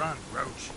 front, Roach.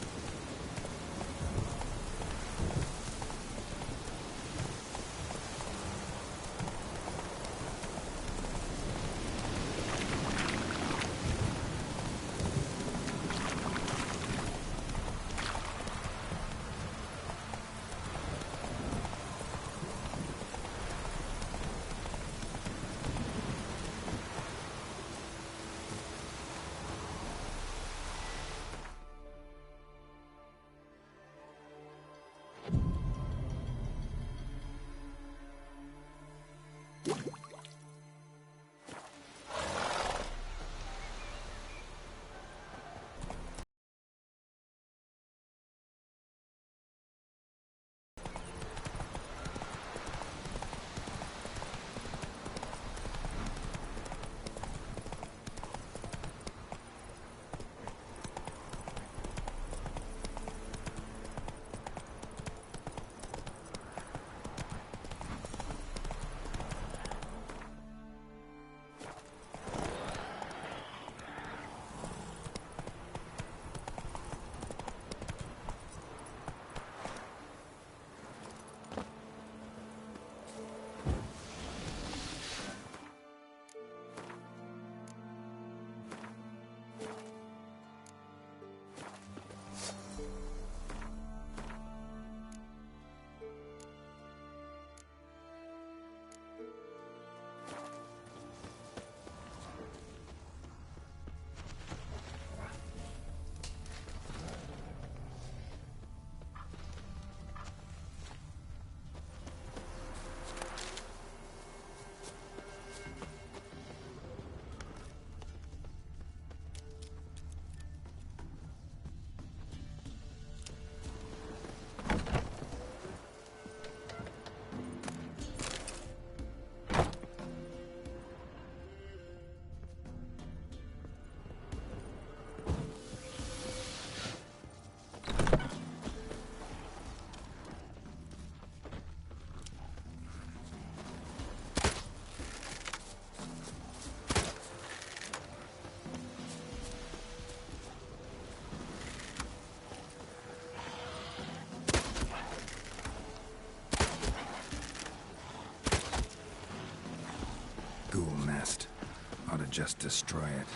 Ought to just destroy it.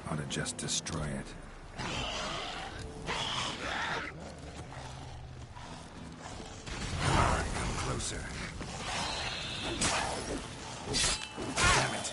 Ought to just destroy it. Come on, come closer. Damn it.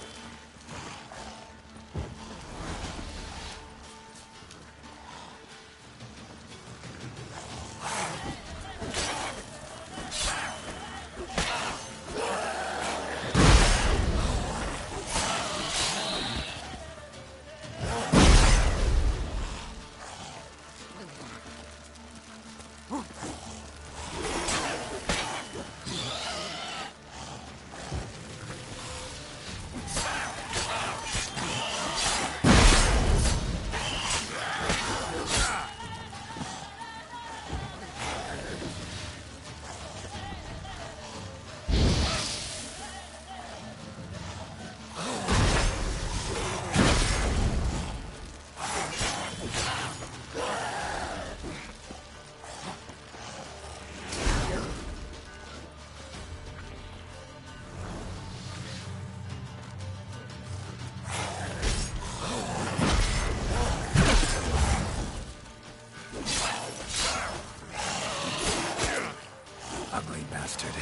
ugly bastard.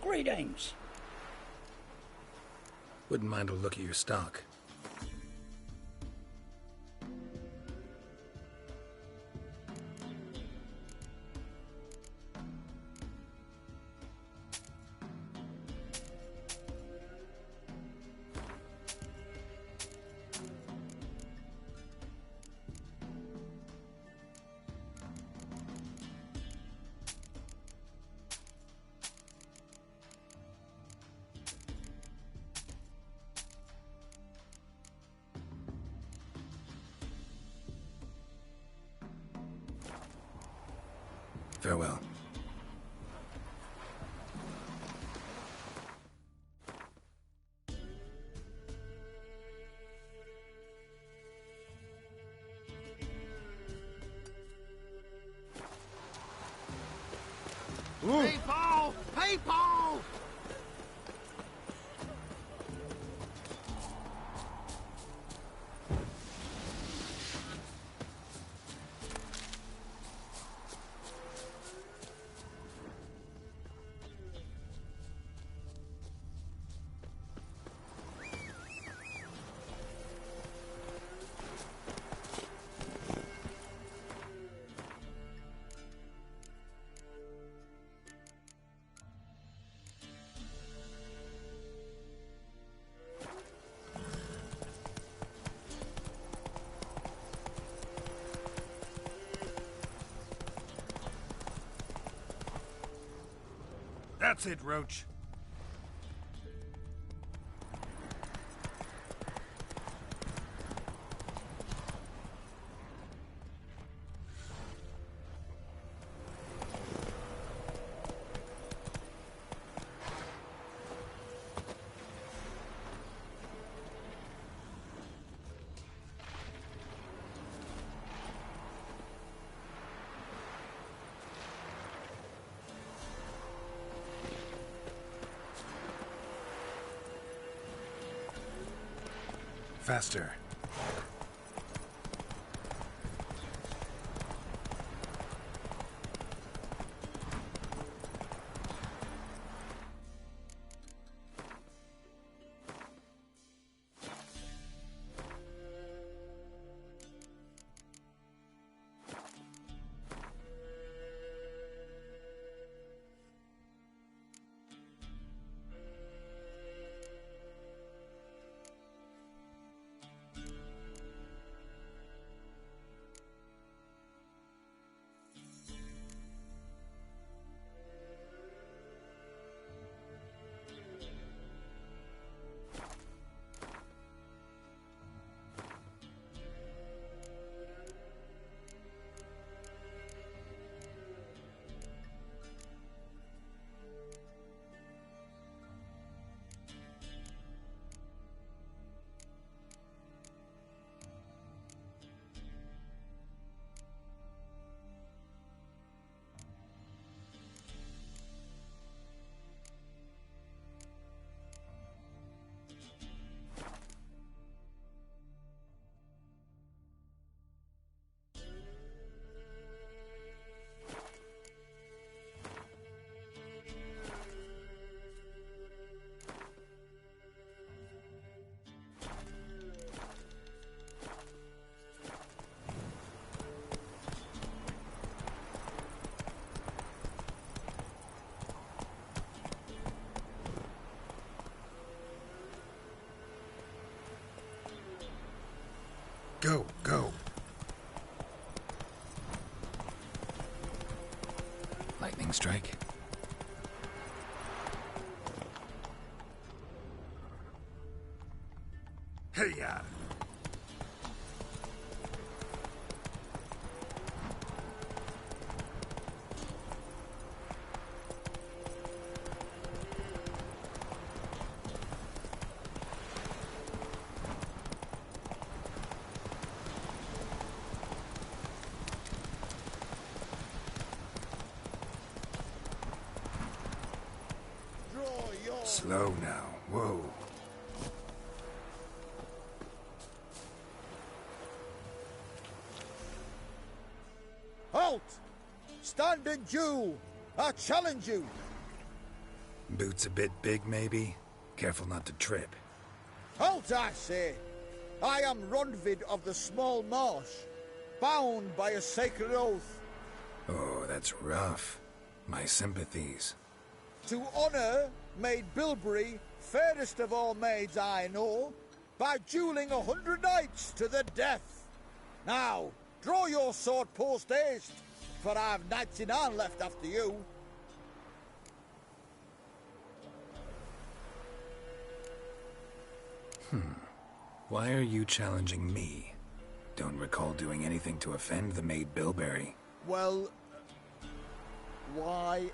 Greetings. Wouldn't mind a look at your stock. Farewell. People! People! That's it, Roach. Faster. Go, go. Lightning strike. Hey-ya! Slow now. Whoa. Halt! Stand and duel! I challenge you! Boots a bit big, maybe? Careful not to trip. Halt, I say! I am Witvher of the Small Marsh, bound by a sacred oath. Oh, that's rough. My sympathies. To honor Maid Bilberry, fairest of all maids I know, by dueling 100 knights to the death. Now, draw your sword post haste, for I've 99 left after you. Why are you challenging me? Don't recall doing anything to offend the Maid Bilberry. Well, why...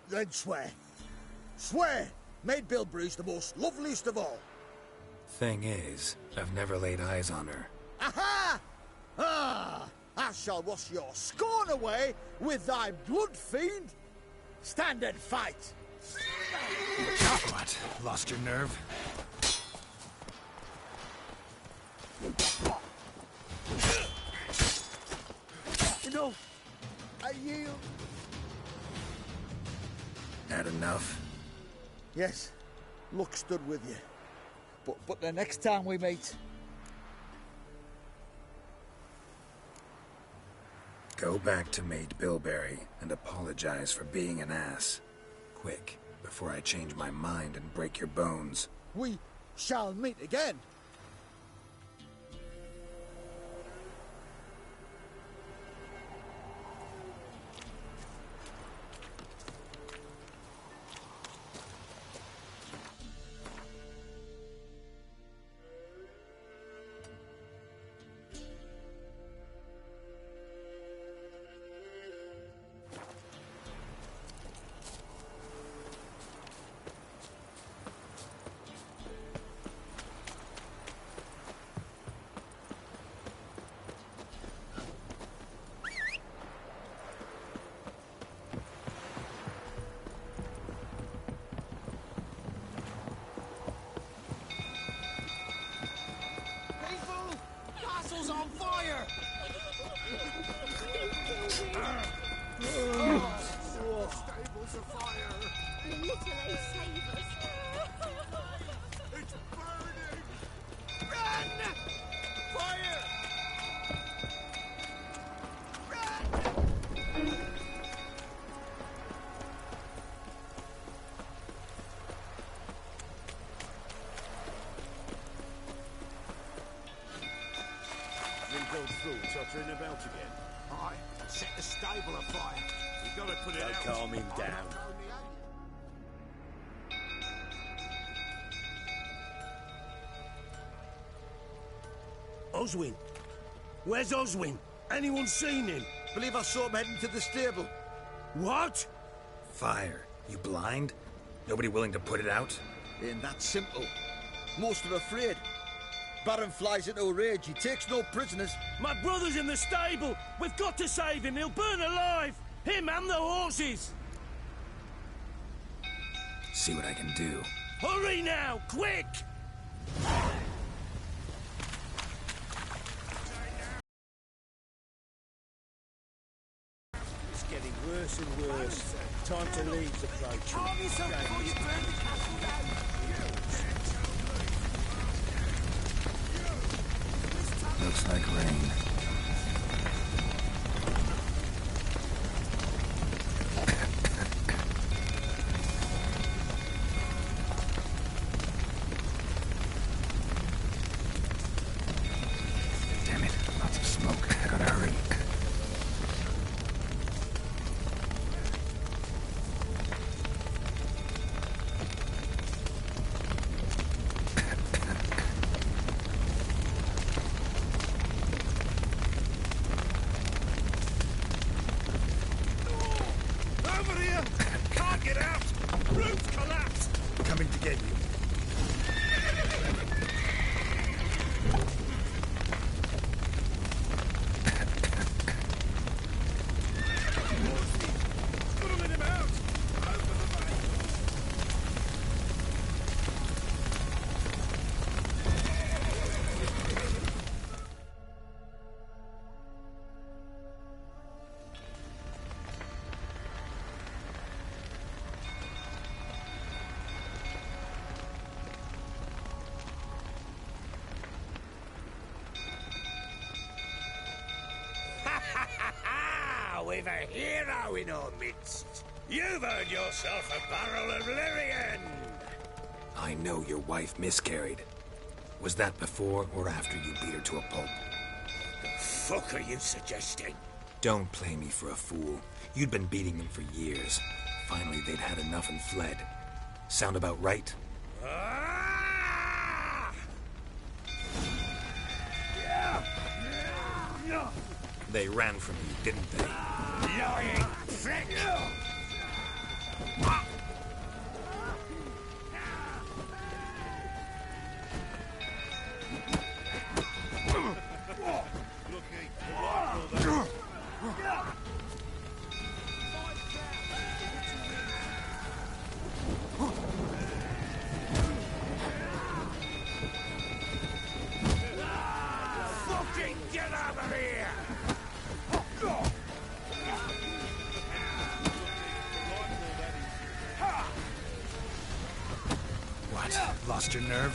then swear. Swear! Maid Bilberry's the most loveliest of all. Thing is, I've never laid eyes on her. Aha! Ah! I shall wash your scorn away with thy blood, fiend! Stand and fight! What? Lost your nerve? No, I yield. That enough? Yes, luck stood with you. But the next time we meet... Go back to Maid Bilberry and apologize for being an ass. Quick, before I change my mind and break your bones. We shall meet again. Stable's afire! Literally save us. It's burning! Run! Fire! Then go through, tottering about again. Aye, set the stable afire. You gotta put it Don't out. calm him down. Oswin? Where's Oswin? Anyone seen him? Believe I saw him heading to the stable. What? Fire. You blind? Nobody willing to put it out? Ain't that simple. Most are afraid. Baron flies into a rage. He takes no prisoners. My brother's in the stable. We've got to save him. He'll burn alive. Him and the horses. See what I can do. Hurry now, quick! It's getting worse and worse. Time to leave the place. Looks like rain. Damn it, lots of smoke. I gotta hurry. Over here! Can't get out! Roof's collapsed! Coming to get you. Pulling him out! Over the bank! We've a hero in our midst. You've earned yourself a barrel of Lyrian. I know your wife miscarried. Was that before or after you beat her to a pulp? The fuck are you suggesting? Don't play me for a fool. You'd been beating them for years. Finally, they'd had enough and fled. Sound about right? Ah! They ran from you, didn't they? Lying prick! Fucking get over here! What? Lost your nerve?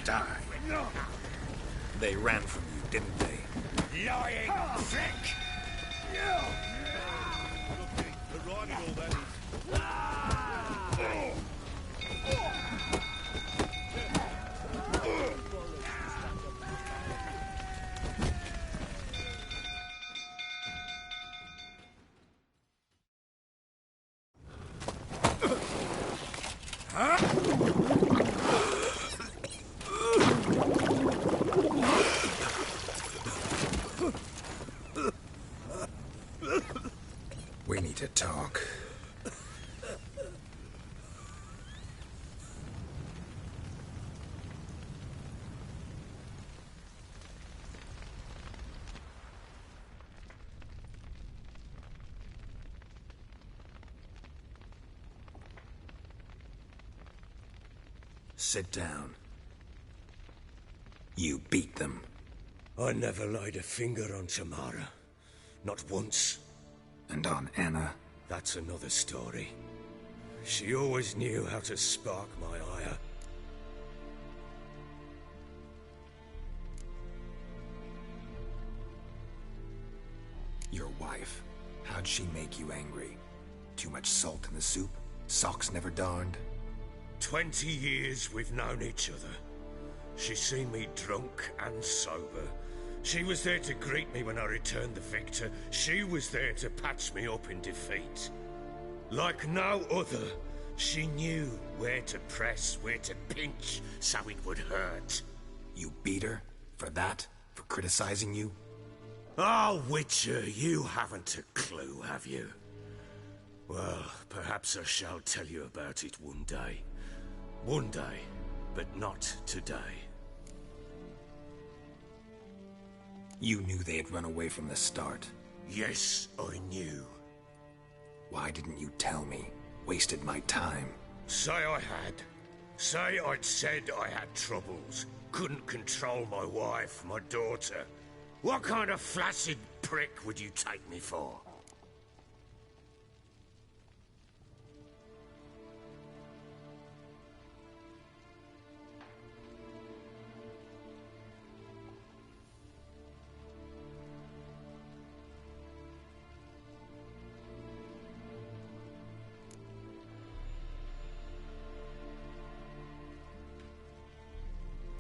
Die. They ran from you, didn't they? Lying prick! We need to talk. Sit down. You beat them. I never laid a finger on Tamara. Not once. And on Anna? That's another story. She always knew how to spark my ire. Your wife. How'd she make you angry? Too much salt in the soup? Socks never darned? 20 years we've known each other. She's seen me drunk and sober. She was there to greet me when I returned the victor. She was there to patch me up in defeat. Like no other, she knew where to press, where to pinch, so it would hurt. You beat her? For that? For criticizing you? Oh, Witcher, you haven't a clue, have you? Well, perhaps I shall tell you about it one day. One day, but not today. You knew they had run away from the start. Yes, I knew. Why didn't you tell me? Wasted my time. Say I had. Say I'd said I had troubles. Couldn't control my wife, my daughter. What kind of flaccid prick would you take me for?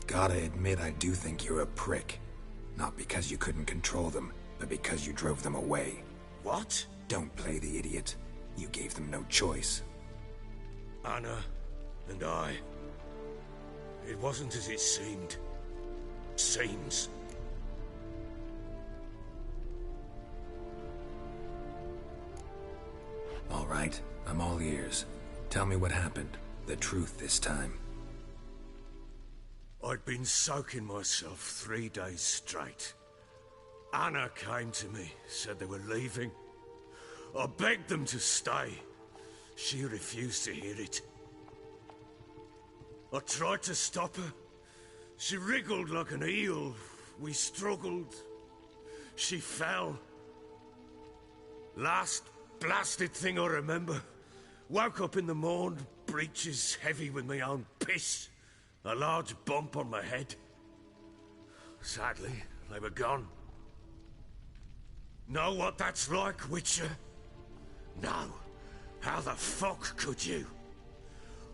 Gotta admit, I do think you're a prick. Not because you couldn't control them, but because you drove them away. What? Don't play the idiot. You gave them no choice. Anna and I... It wasn't as it seemed. Seems. All right, I'm all ears. Tell me what happened. The truth this time. I'd been soaking myself 3 days straight. Anna came to me, said they were leaving. I begged them to stay. She refused to hear it. I tried to stop her. She wriggled like an eel. We struggled. She fell. Last blasted thing I remember. Woke up in the morn, breeches heavy with my own piss. A large bump on my head. Sadly, they were gone. Know what that's like, Witcher? No. How the fuck could you?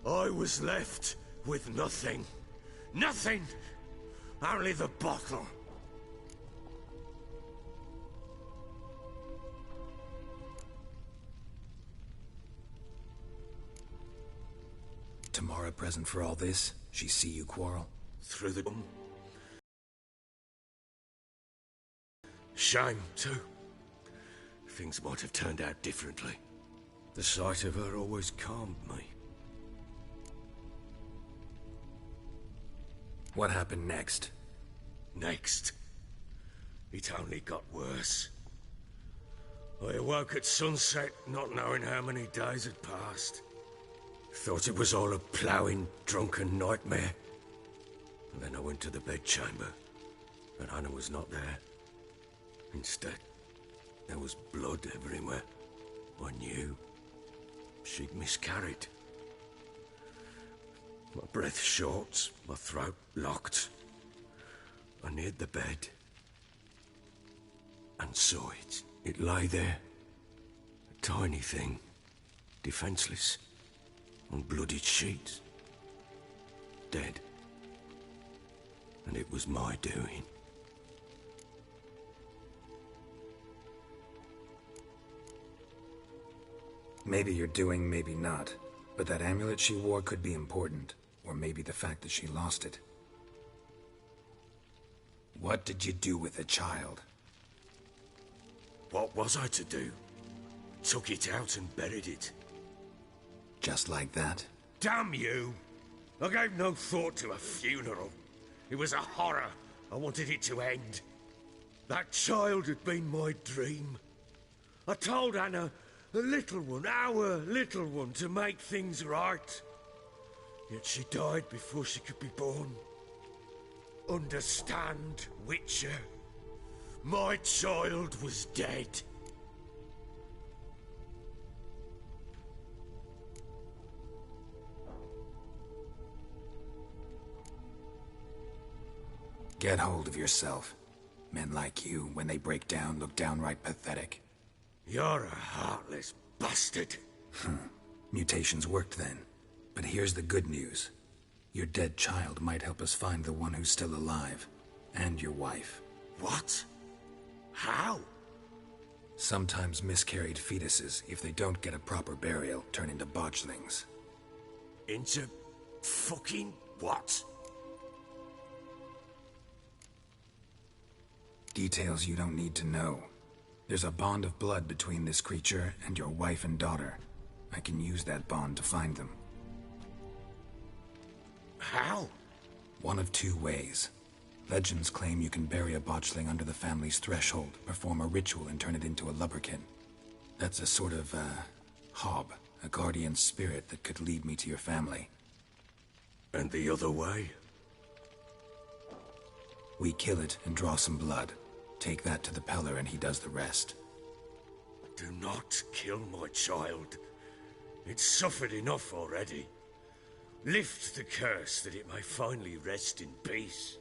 I was left with nothing. Nothing! Only the bottle. Tamara present for all this? She see you quarrel? Through the... Shame, too. Things might have turned out differently. The sight of her always calmed me. What happened next? Next, it only got worse. I awoke at sunset, not knowing how many days had passed. Thought it was all a ploughing, drunken nightmare. And then I went to the bedchamber, and Anna was not there. Instead, there was blood everywhere. I knew. She'd miscarried. My breath short, my throat locked. I neared the bed and saw it. It lay there, a tiny thing, defenseless, on bloodied sheets, dead. And it was my doing. Maybe you're doing, maybe not. But that amulet she wore could be important. Or maybe the fact that she lost it. What did you do with the child? What was I to do? Took it out and buried it. Just like that? Damn you! I gave no thought to a funeral. It was a horror. I wanted it to end. That child had been my dream. I told Anna, the little one, our little one, to make things right. Yet she died before she could be born. Understand, Witcher? My child was dead. Get hold of yourself. Men like you, when they break down, look downright pathetic. You're a heartless bastard. Mutations worked then. But here's the good news. Your dead child might help us find the one who's still alive. And your wife. What? How? Sometimes miscarried fetuses, if they don't get a proper burial, turn into botchlings. Into fucking what? Details you don't need to know. There's a bond of blood between this creature and your wife and daughter. I can use that bond to find them. How? One of two ways. Legends claim you can bury a botchling under the family's threshold, perform a ritual and turn it into a lubberkin. That's a sort of, hob, a guardian spirit that could lead me to your family. And the other way? We kill it and draw some blood. Take that to the Peller and he does the rest. Do not kill my child. It's suffered enough already. Lift the curse that it may finally rest in peace.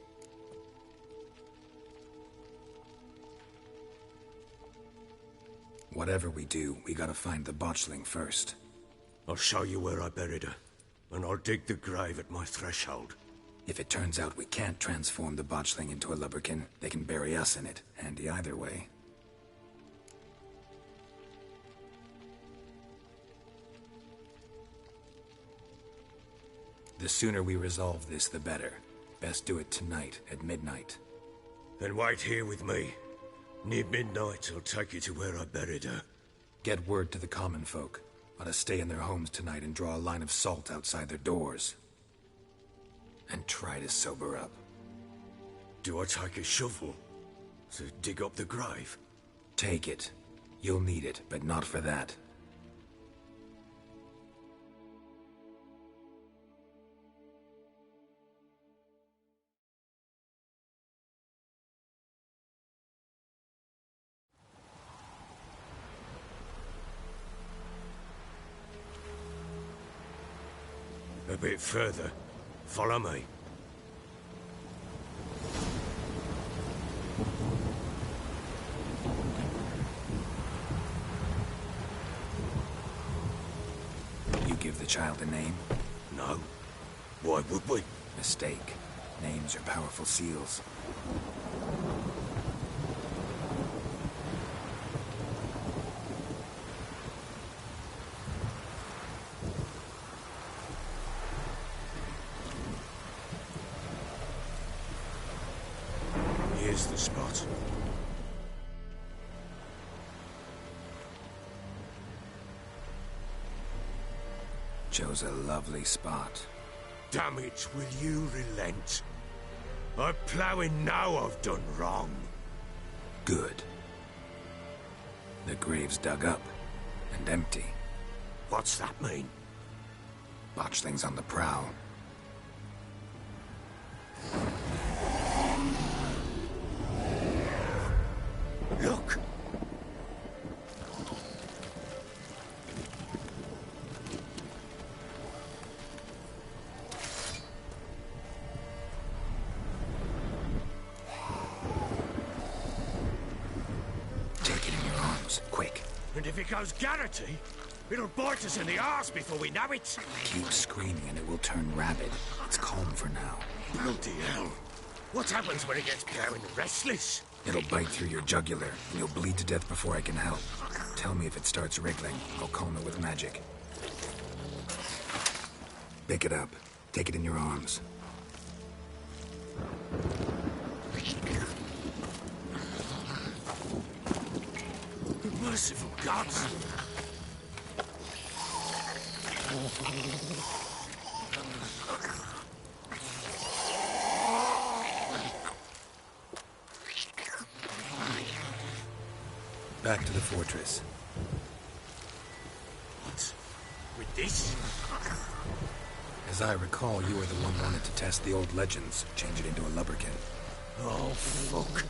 Whatever we do, we gotta find the botchling first. I'll show you where I buried her, and I'll dig the grave at my threshold. If it turns out we can't transform the botchling into a lubberkin, they can bury us in it. Handy either way. The sooner we resolve this, the better. Best do it tonight, at midnight. Then wait here with me. Near midnight, I'll take you to where I buried her. Get word to the common folk. Ought to stay in their homes tonight and draw a line of salt outside their doors. And try to sober up. Do I take a shovel to dig up the grave? Take it. You'll need it, but not for that. A bit further. Follow me. You give the child a name? No. Why would we? Mistake. Names are powerful seals. Here's the spot. Chose a lovely spot. Damn it, will you relent? I'm ploughing now I've done wrong. Good. The grave's dug up and empty. What's that mean? Botchling's on the prowl. Look! arms, quick. And if it goes Garrity, it'll bite us in the arse before we know it. Keep screaming and it will turn rabid. It's calm for now. Bloody hell. What happens when it gets going restless? It'll bite through your jugular, and you'll bleed to death before I can help. Tell me if it starts wriggling. I'll calm it with magic. Pick it up. Take it in your arms. Merciful gods! Back to the fortress. What? With this? As I recall, you were the one wanted to test the old legends, change it into a lubberkin. Oh, fuck.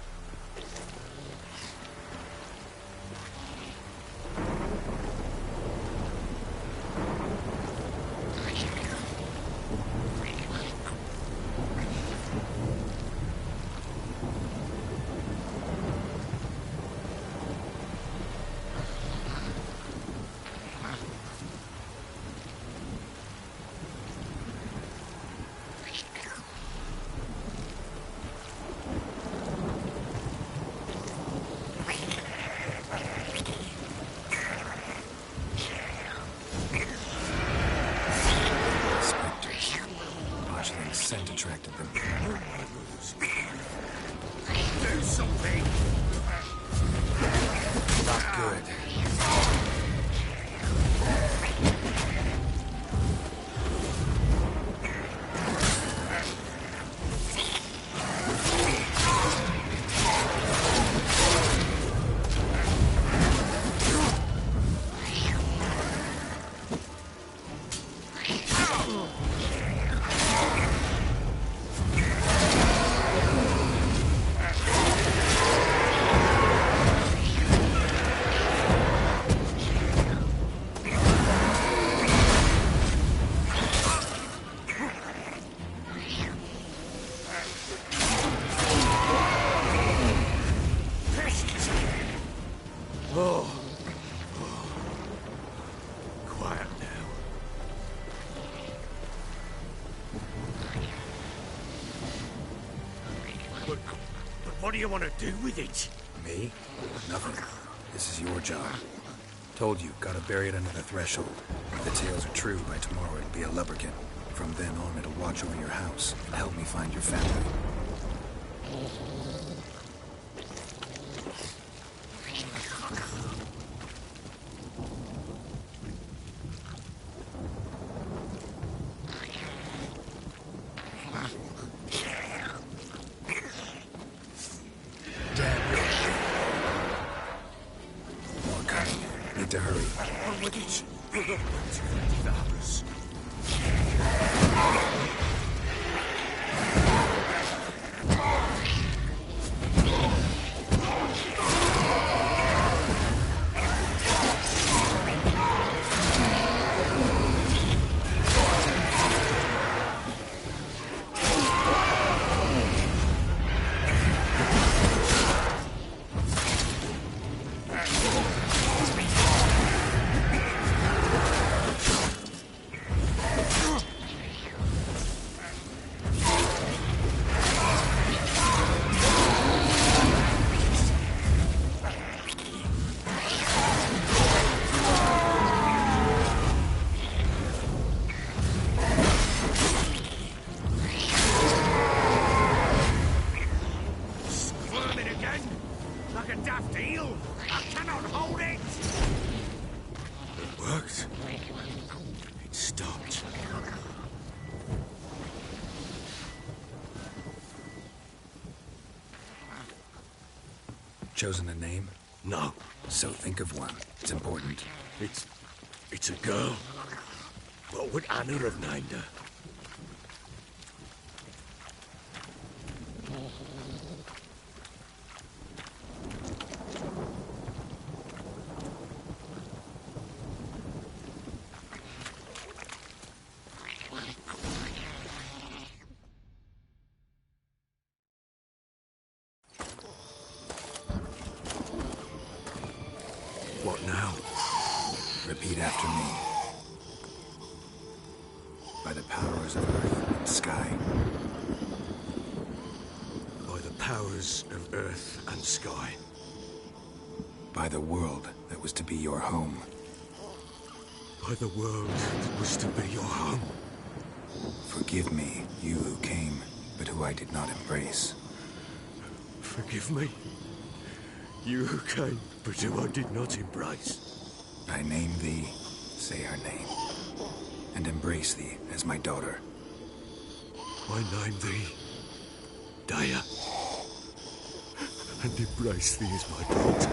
Scent attracted them. Do something! Not good. Quiet now. But what do you want to do with it? Me? Nothing. This is your job. Told you, gotta bury it under the threshold. If the tales are true, by tomorrow it'll be a lubberkin. From then on, it'll watch over your house and help me find your family. More coming. Need to hurry. On with it. The others. Like a daft eel! I cannot hold it! It worked. It stopped. Chosen a name? No. So think of one. It's important. It's a girl. What would Anna have named her? Repeat after me. By the powers of earth and sky. By the powers of earth and sky. By the world that was to be your home. By the world that was to be your home. Forgive me, you who came, but who I did not embrace. Forgive me, you who came, but who I did not embrace. I name thee, say her name, and embrace thee as my daughter. I name thee, Daya, and embrace thee as my daughter.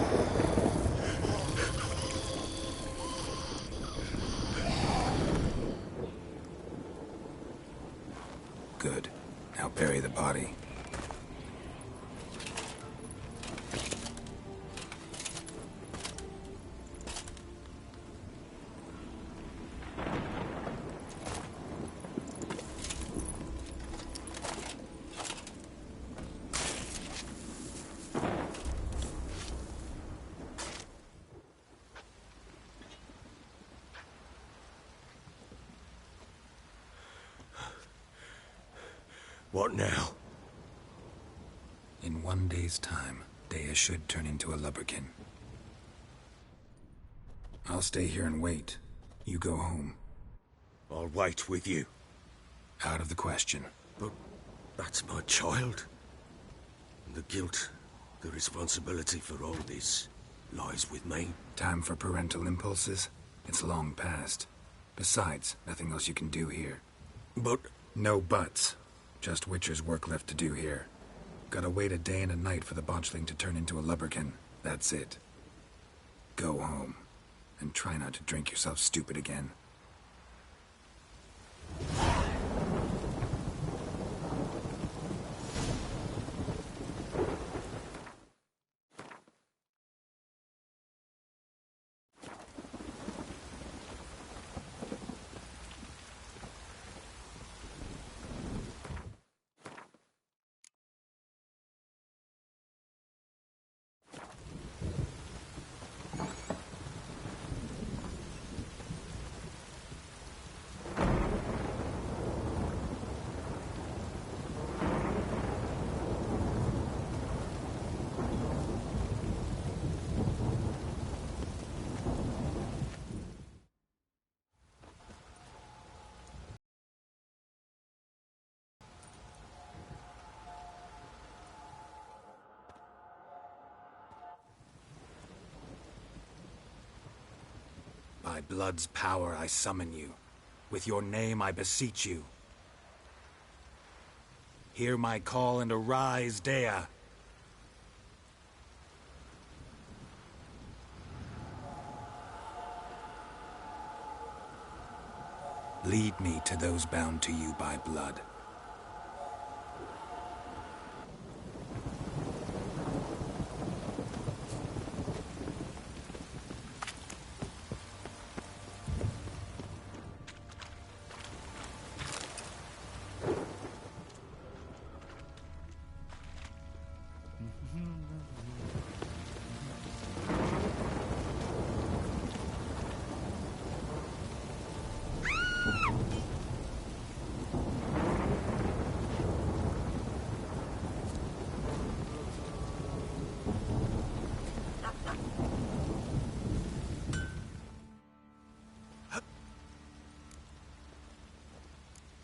Good. Now bury the body. What now? In 1 day's time, Dea should turn into a lubberkin. I'll stay here and wait. You go home. I'll wait with you. Out of the question. But that's my child. And the guilt, the responsibility for all this lies with me. Time for parental impulses? It's long past. Besides, nothing else you can do here. But No buts. Just Witcher's work left to do here. Gotta wait a day and a night for the botchling to turn into a lubberkin. That's it. Go home. And try not to drink yourself stupid again. By blood's power I summon you. With your name I beseech you. Hear my call and arise, Dea. Lead me to those bound to you by blood.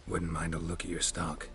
Wouldn't mind a look at your stock.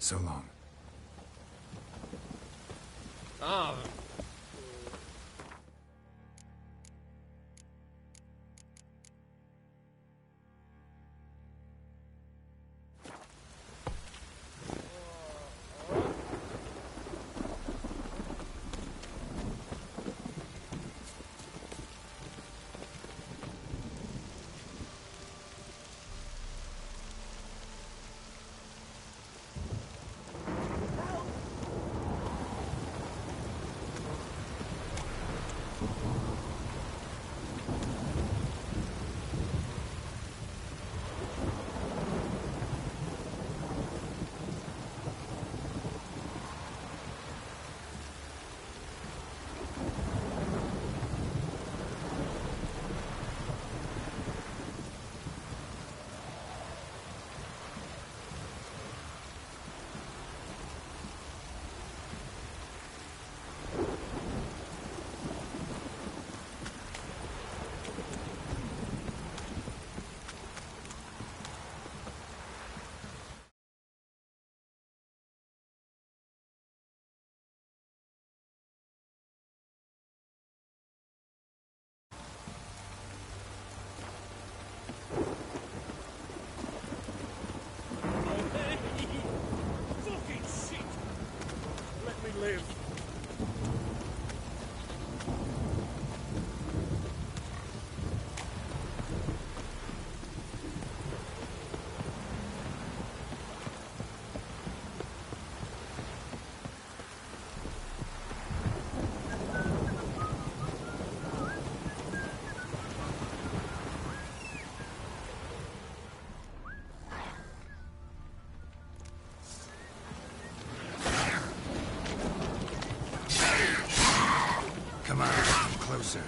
So long. Ah. Fucking shit! Let me live. Come on, come closer.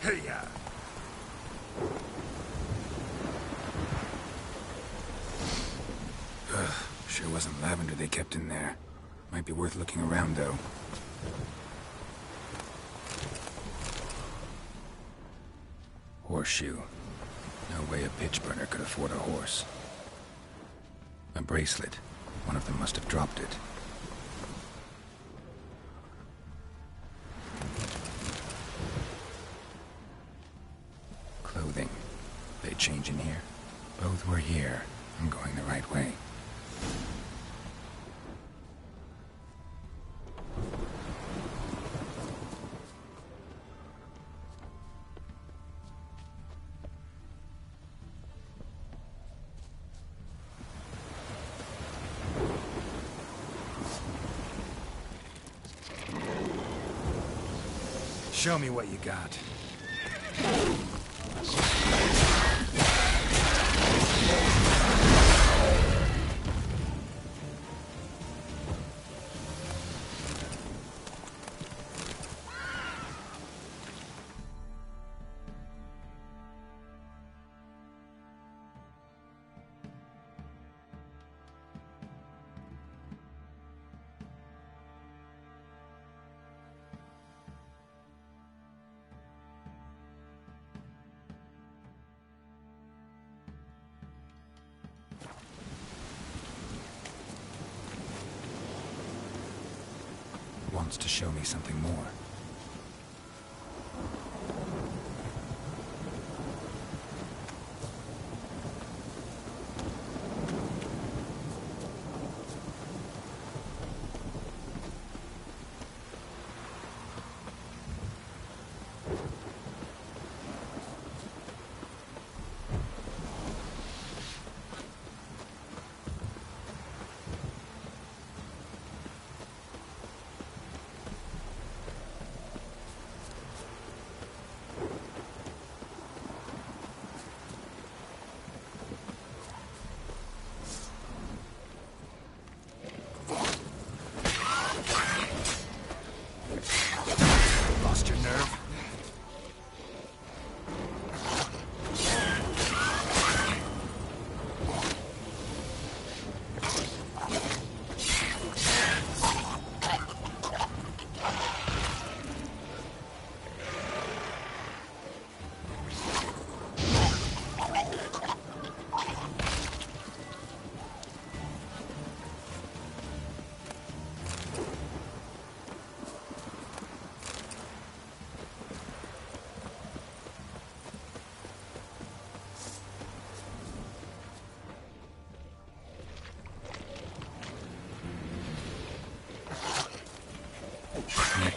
Hey-ya! Sure wasn't lavender they kept in there. Might be worth looking around, though. Horseshoe. No way a pitch burner could afford a horse. A bracelet. One of them must have dropped it. Clothing. They change in here? Both were here. I'm going the right way. Show me what you got. Wants to show me something more.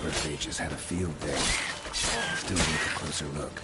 necrophages had a field day. Still worth a closer look.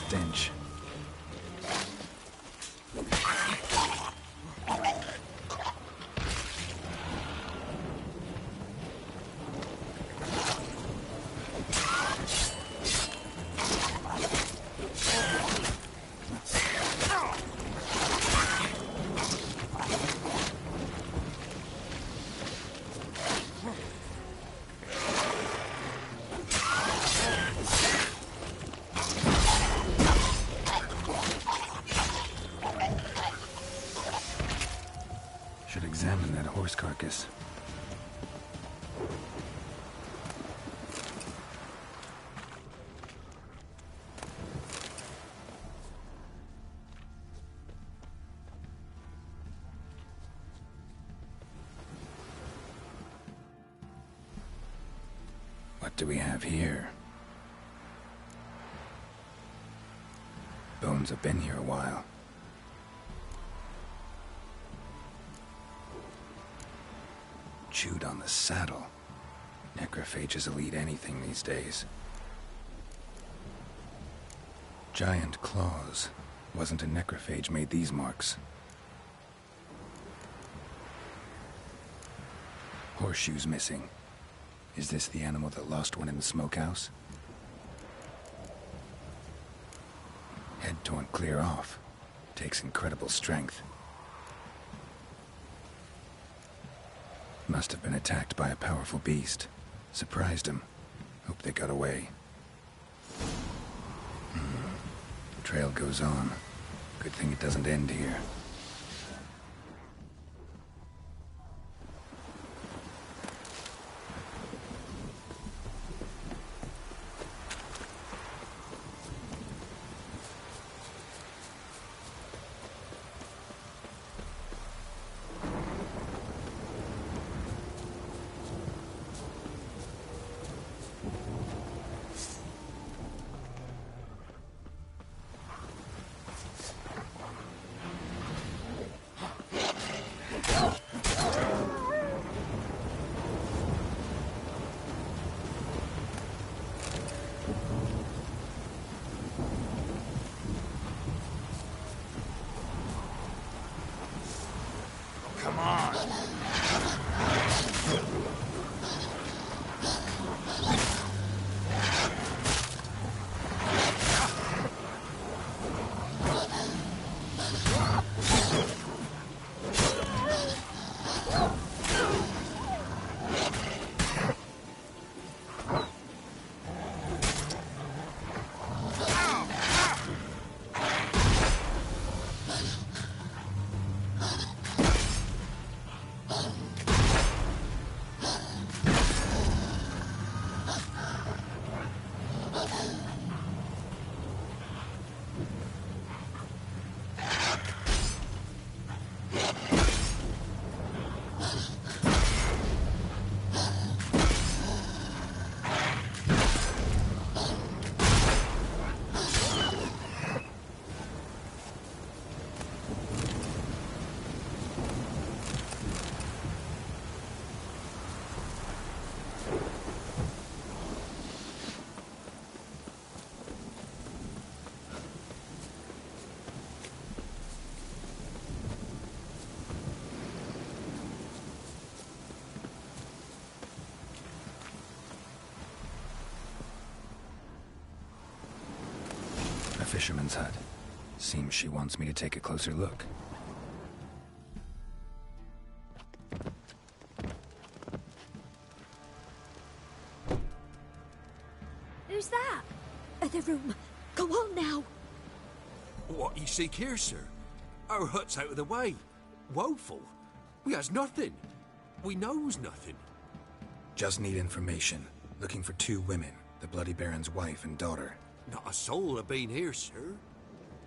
Stench. Should examine that horse carcass. What do we have here? Bones have been here a while. Chewed on the saddle. Necrophages will eat anything these days. Giant claws. Wasn't a necrophage made these marks. Horseshoes missing. Is this the animal that lost one in the smokehouse? Head torn clear off. Takes incredible strength. Must have been attacked by a powerful beast. Surprised him. Hope they got away. Trail goes on. Good thing it doesn't end here. Come on! Fisherman's hut. Seems she wants me to take a closer look. Who's that? Other room. Go on now. What you seek here, sir? Our hut's out of the way. Woeful. We has nothing. We knows nothing. Just need information. Looking for 2 women, the Bloody Baron's wife and daughter. Not a soul have been here, sir.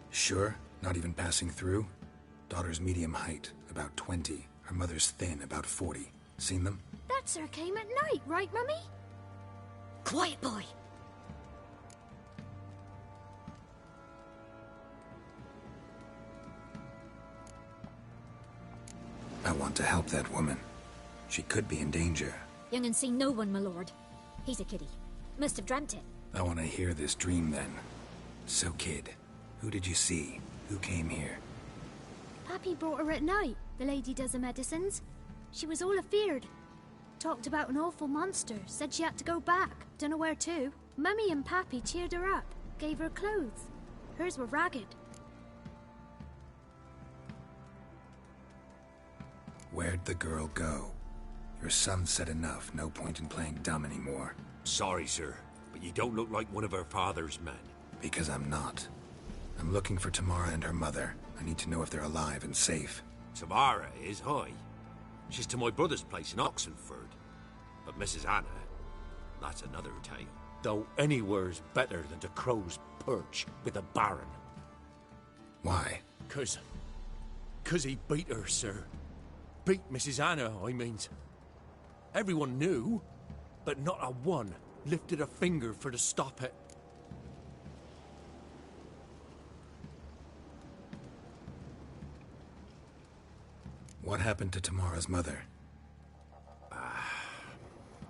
Sure? Not even passing through? Daughter's medium height, about 20. Her mother's thin, about 40. Seen them? That sir came at night, right, Mummy? Quiet, boy. I want to help that woman. She could be in danger. Young and seen no one, my lord. He's a kiddie. Must have dreamt it. I want to hear this dream then. So, kid, who did you see? Who came here? Pappy brought her at night. The lady does the medicines. She was all afeared. Talked about an awful monster. Said she had to go back. Dunno where to. Mummy and Pappy cheered her up. Gave her clothes. Hers were ragged. Where'd the girl go? Your son said enough. No point in playing dumb anymore. Sorry, sir, but you don't look like one of her father's men. Because I'm not. I'm looking for Tamara and her mother. I need to know if they're alive and safe. Tamara is high. She's to my brother's place in Oxenford. But Mrs. Anna, that's another tale. Though anywhere's better than to Crow's Perch with a baron. Why? 'Cause he beat her, sir. Beat Mrs. Anna, I means. Everyone knew, but not a one lifted a finger for to stop it. What happened to Tamara's mother?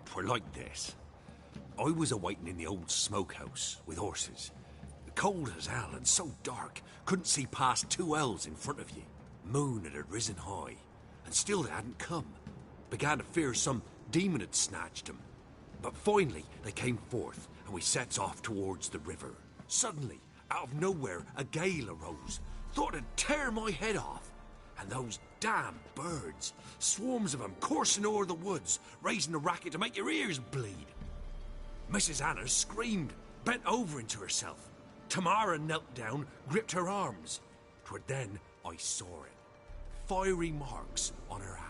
Twere like this. I was awaiting in the old smokehouse with horses. Cold as hell and so dark, couldn't see past 2 ells in front of you. Moon had risen high, and still they hadn't come. Began to fear some demon had snatched them. But finally they came forth, and we sets off towards the river. Suddenly, out of nowhere, a gale arose. Thought it'd tear my head off. And those damn birds, swarms of them coursing o'er the woods, raising a racket to make your ears bleed. Mrs. Anna screamed, bent over into herself. Tamara knelt down, gripped her arms. 'Twere then I saw it. Fiery marks on her hands.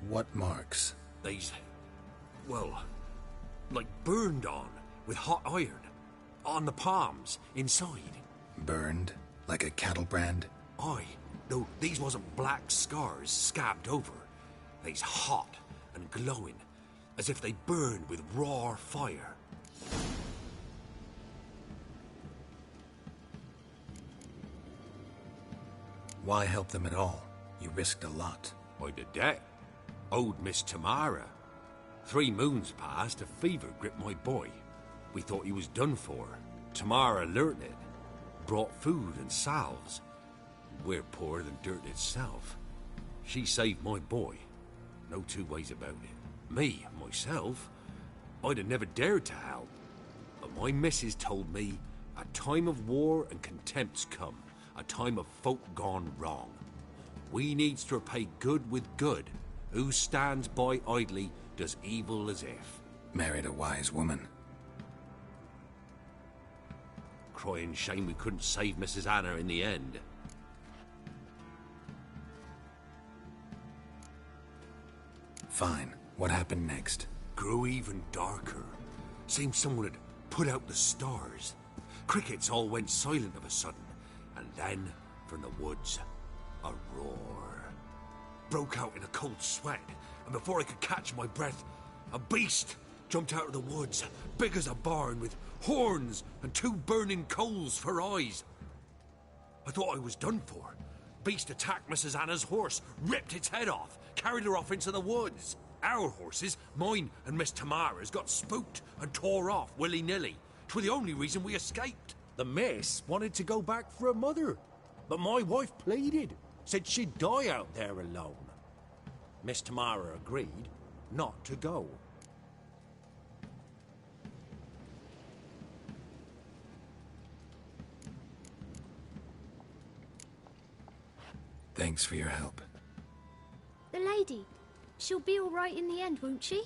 What marks? These, well, like burned on with hot iron. On the palms, inside. Burned? Like a cattle brand? Aye, though these wasn't black scars scabbed over. They's hot and glowing, as if they burned with raw fire. Why help them at all? You risked a lot. I did that. Owed Miss Tamara. 3 moons passed, a fever gripped my boy. We thought he was done for. Tamara learnt it. Brought food and salves. We're poorer than dirt itself. She saved my boy. No 2 ways about it. Me, myself, I'd have never dared to help. But my missus told me a time of war and contempt's come. A time of folk gone wrong. We needs to repay good with good. Who stands by idly does evil as if. Married a wise woman. Crying shame we couldn't save Mrs. Anna in the end. Fine. What happened next? Grew even darker. Seemed someone had put out the stars. Crickets all went silent of a sudden. And then, from the woods, a roar. Broke out in a cold sweat, and before I could catch my breath, a beast jumped out of the woods, big as a barn, with horns and 2 burning coals for eyes. I thought I was done for. Beast attacked Mrs. Anna's horse, ripped its head off, carried her off into the woods. Our horses, mine and Miss Tamara's, got spooked and tore off willy-nilly. 'Twere the only reason we escaped. The miss wanted to go back for her mother, but my wife pleaded, said she'd die out there alone. Miss Tamara agreed not to go. Thanks for your help. The lady. She'll be all right in the end, won't she?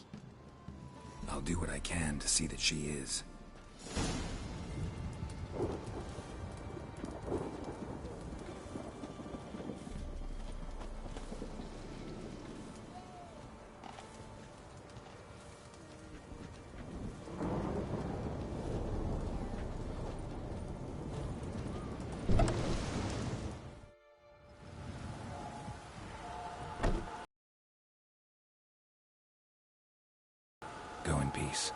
I'll do what I can to see that she is. Go in peace.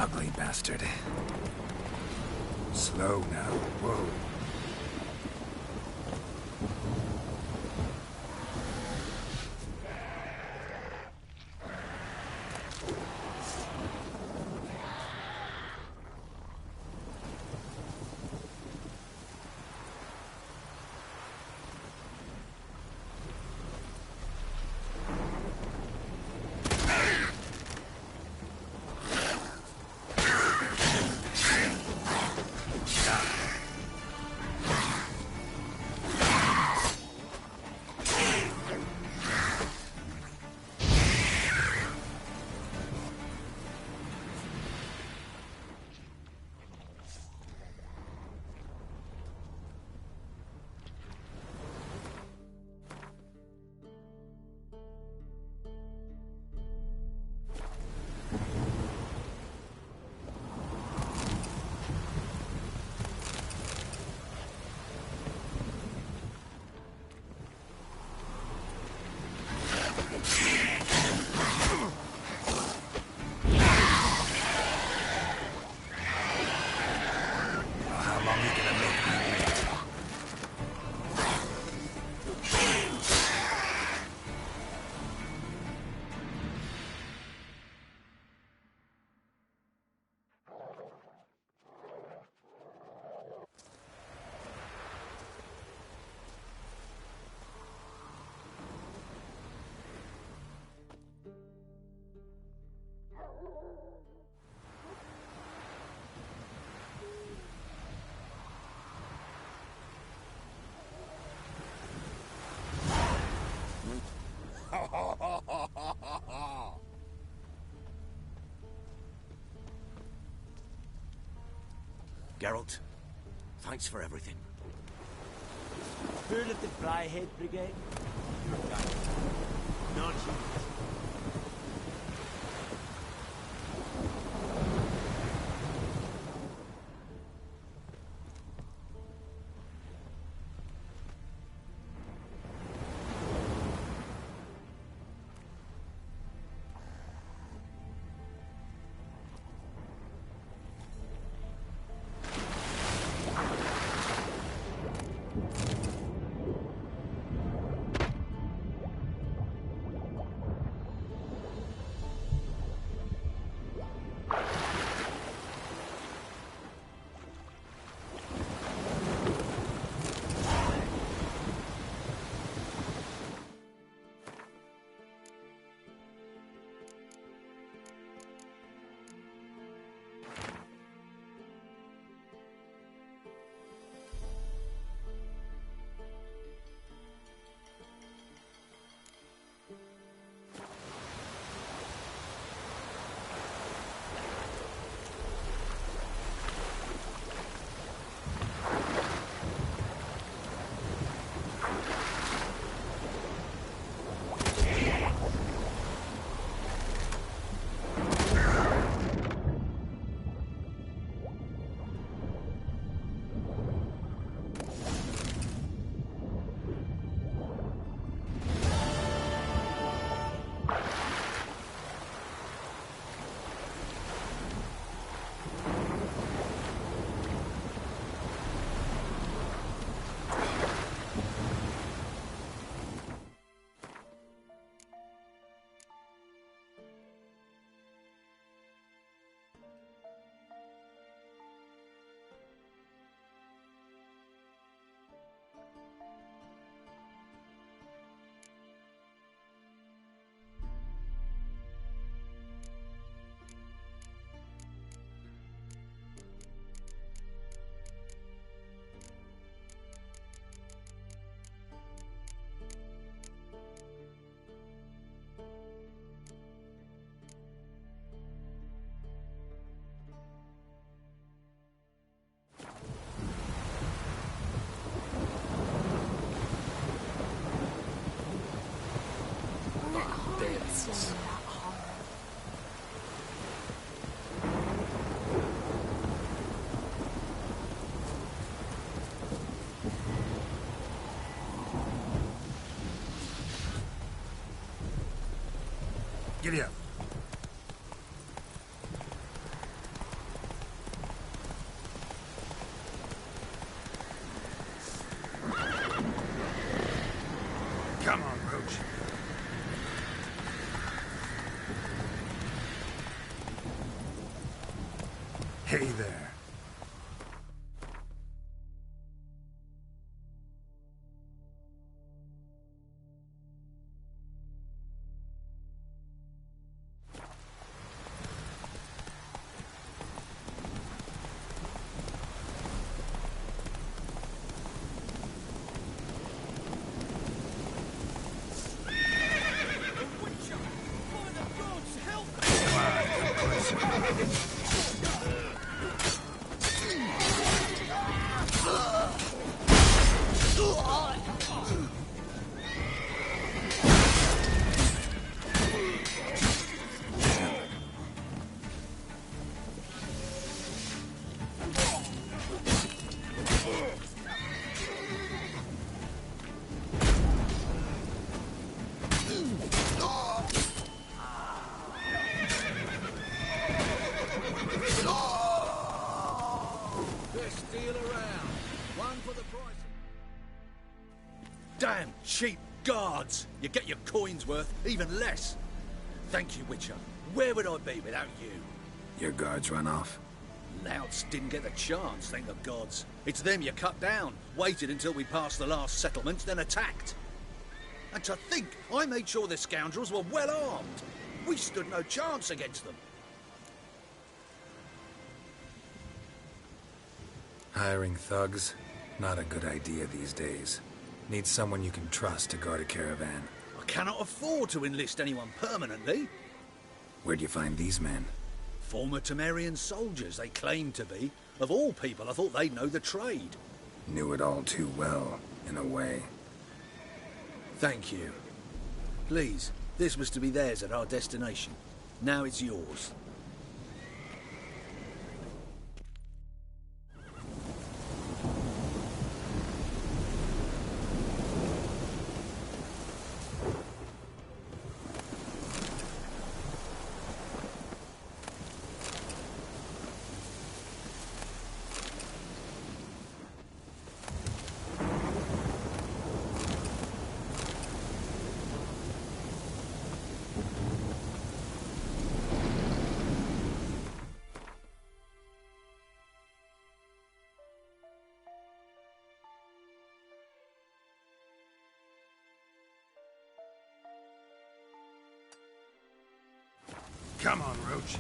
Ugly bastard. Slow now. Whoa. Geralt, thanks for everything. Heard of the Flyhead Brigade? Not you. Hey there. Damn cheap guards! You get your coins worth, even less. Thank you, Witcher. Where would I be without you? Your guards run off? Louts didn't get the chance, thank the gods. It's them you cut down, waited until we passed the last settlements, then attacked. And to think, I made sure the scoundrels were well armed. We stood no chance against them. Hiring thugs? Not a good idea these days. Need someone you can trust to guard a caravan. I cannot afford to enlist anyone permanently. Where'd you find these men? Former Temerian soldiers, they claim to be. Of all people, I thought they'd know the trade. Knew it all too well, in a way. Thank you. Please, this was to be theirs at our destination. Now it's yours. Come on, Roach.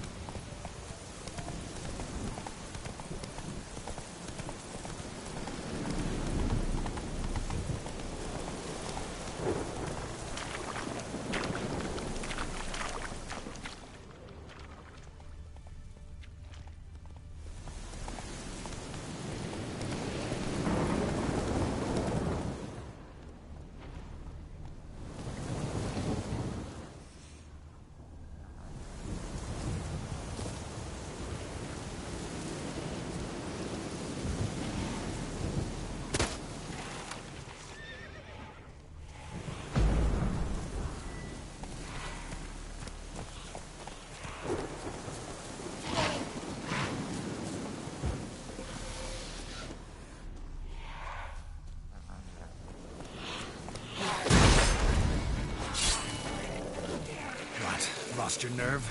Lost your nerve?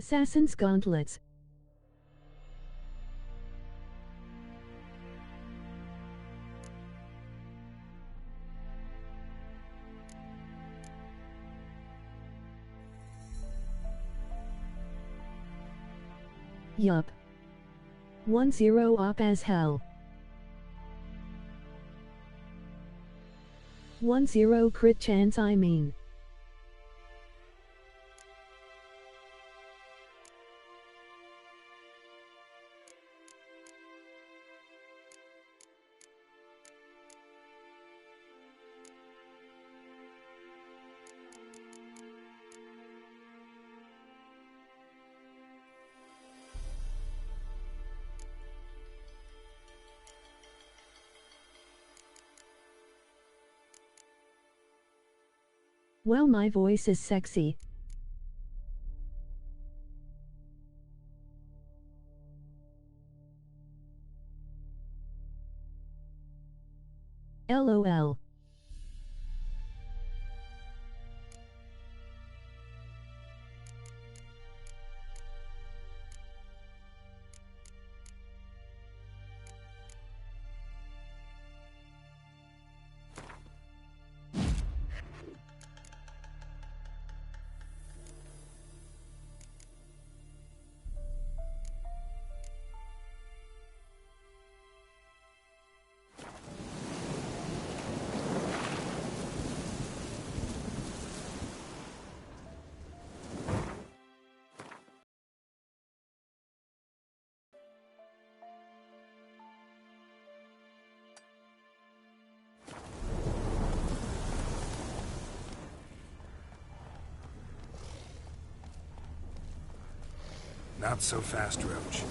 Assassin's Gauntlets. Yup. 1-0 up as hell. 1-0 crit chance, I mean. Well, my voice is sexy. LOL. Not so fast, Roach.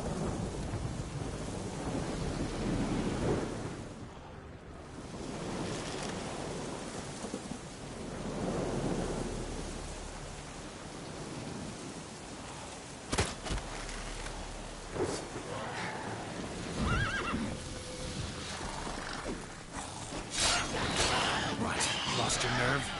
What? Lost your nerve?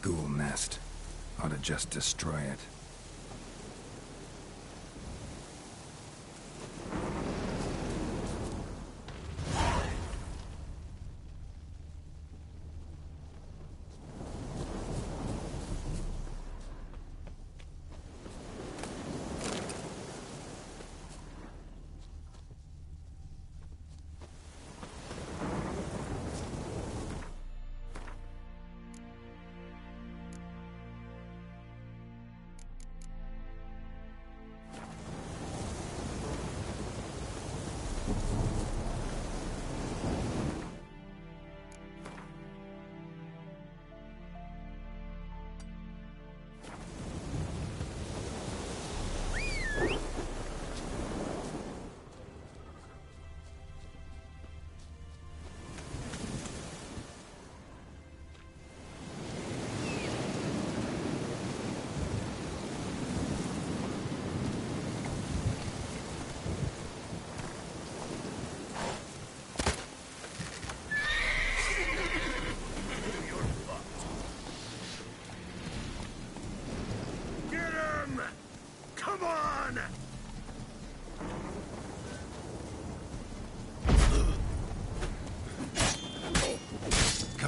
Ghoul nest. Ought to just destroy it.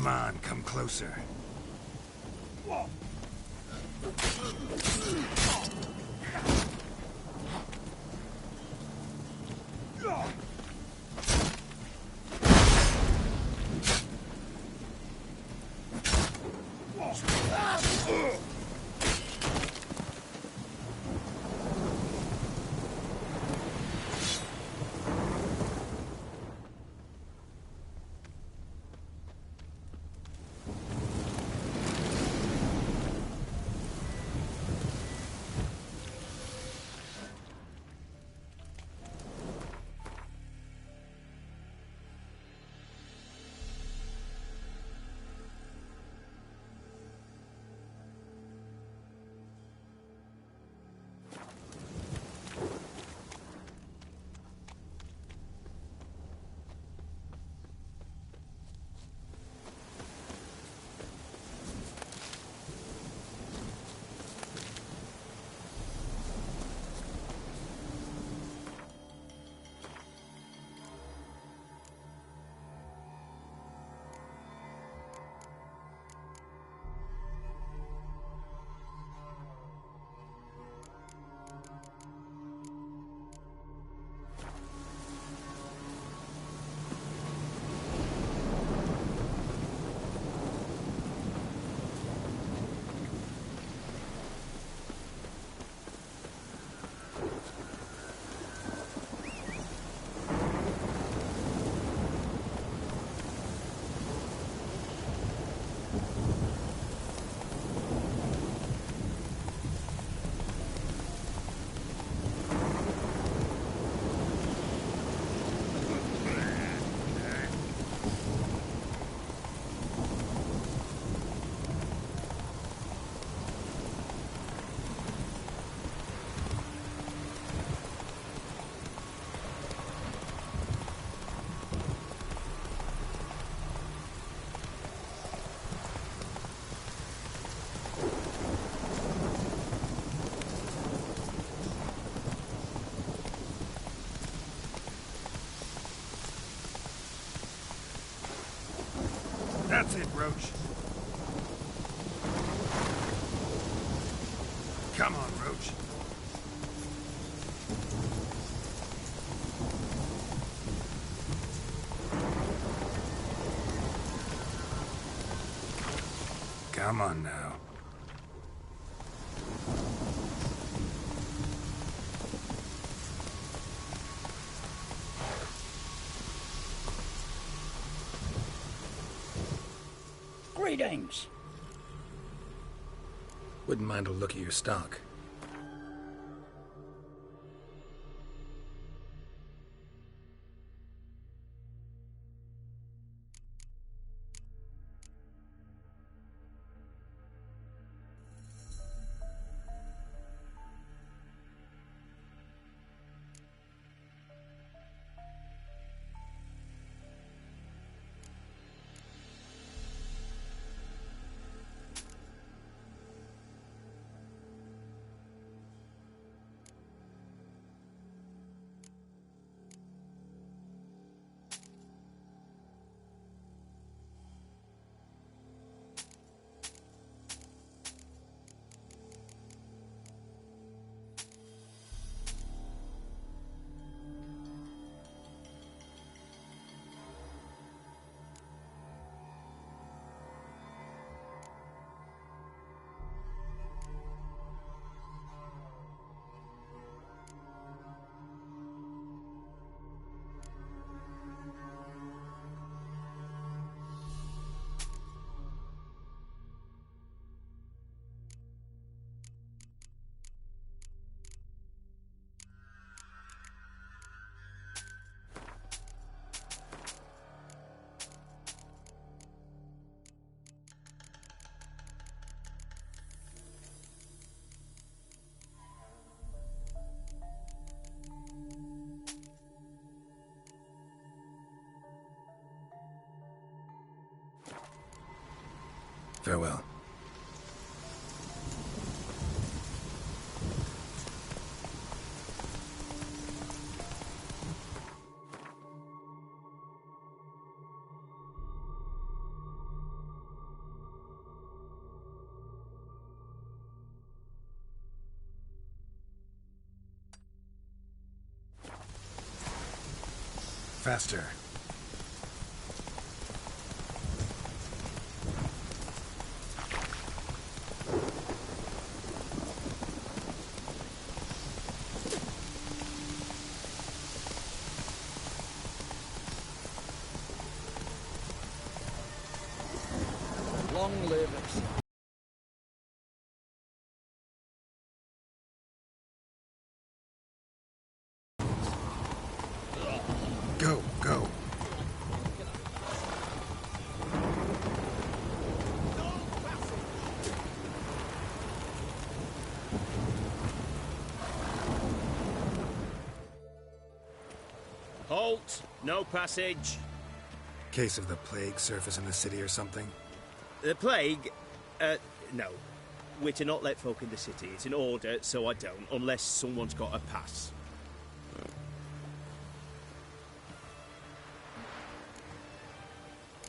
Come on, come closer. That's it, Roach. Come on, Roach. Come on now. Greetings. Wouldn't mind a look at your stock. Farewell. Faster. Long live. Go, go. Halt! No passage. Case of the plague surface in the city or something? The plague? No. We're to not let folk in the city. It's an order, so I don't, unless someone's got a pass.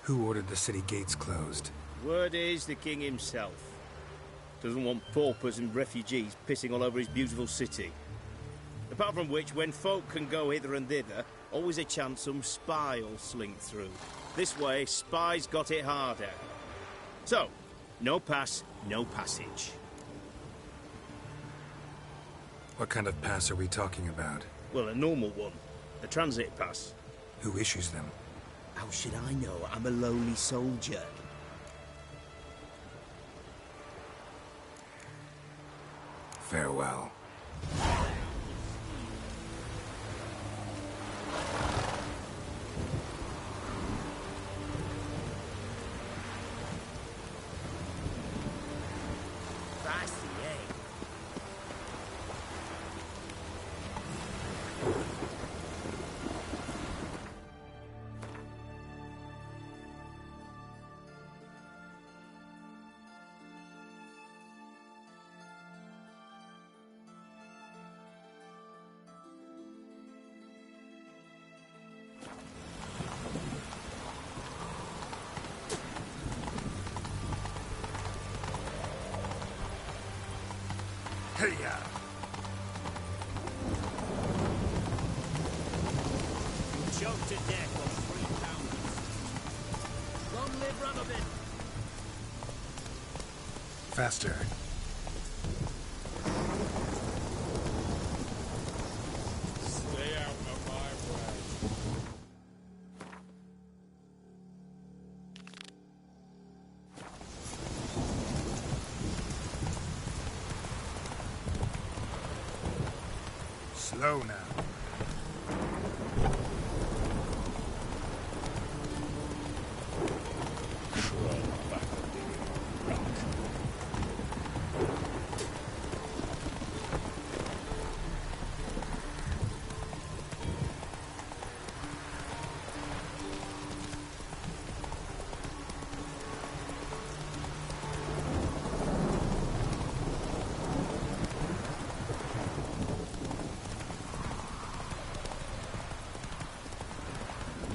Who ordered the city gates closed? Word is the king himself. Doesn't want paupers and refugees pissing all over his beautiful city. Apart from which, when folk can go hither and thither, always a chance some spy will slink through. This way, spies got it harder. So, no pass, no passage. What kind of pass are we talking about? Well, a normal one. A transit pass. Who issues them? How should I know? I'm a lowly soldier. Farewell. Hey-ya! Choked to death on 3 pounders. Long live Ramadan! Faster. Stay out of my way. Slow now.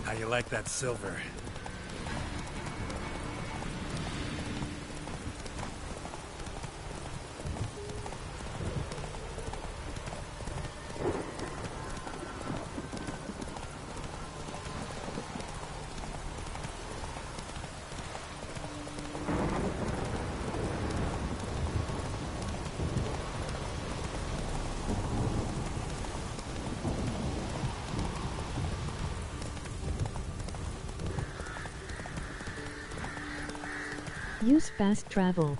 How you like that silver? Use fast travel.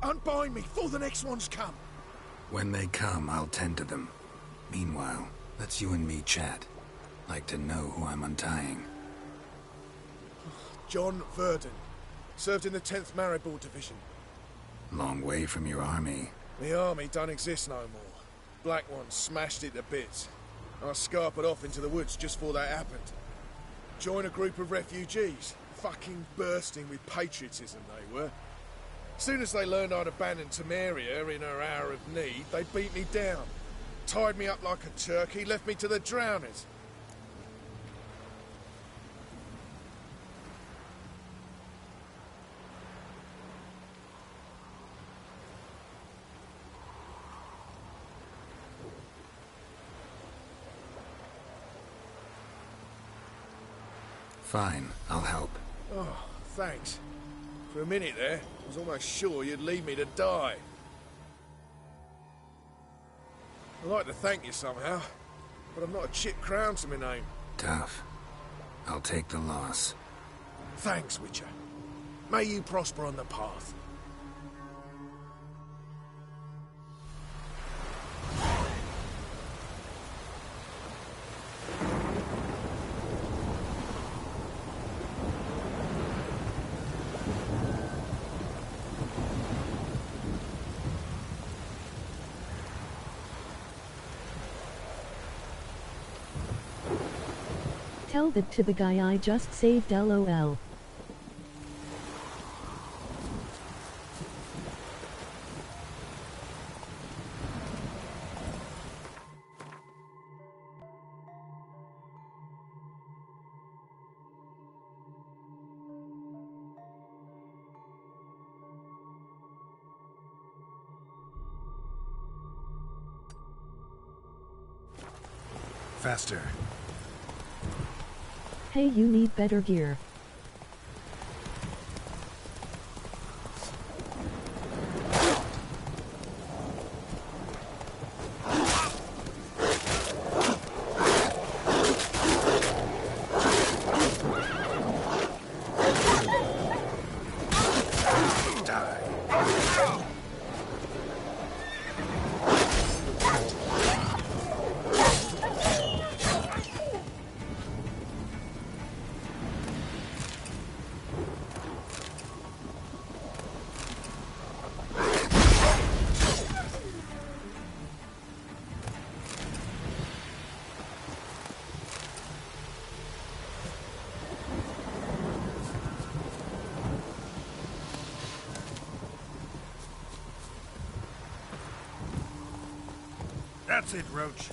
Unbind me before the next ones come. When they come, I'll tend to them. Meanwhile, let's you and me chat. Like to know who I'm untying. John Verdon. Served in the 10th Maribor Division. Long way from your army. The army don't exist no more. Black Ones smashed it to bits. I scarpered off into the woods just before that happened. Joined a group of refugees. Fucking bursting with patriotism they were. Soon as they learned I'd abandoned Temeria in her hour of need, they beat me down. Tied me up like a turkey, left me to the drowners. Fine, I'll help. Oh, thanks. For a minute there, I was almost sure you'd leave me to die. I'd like to thank you somehow, but I've not a chip crown to my name. Tough. I'll take the loss. Thanks, Witcher. May you prosper on the path. Tell that to the guy I just saved, LOL. Faster. Hey, you need better gear. That's it, Roach.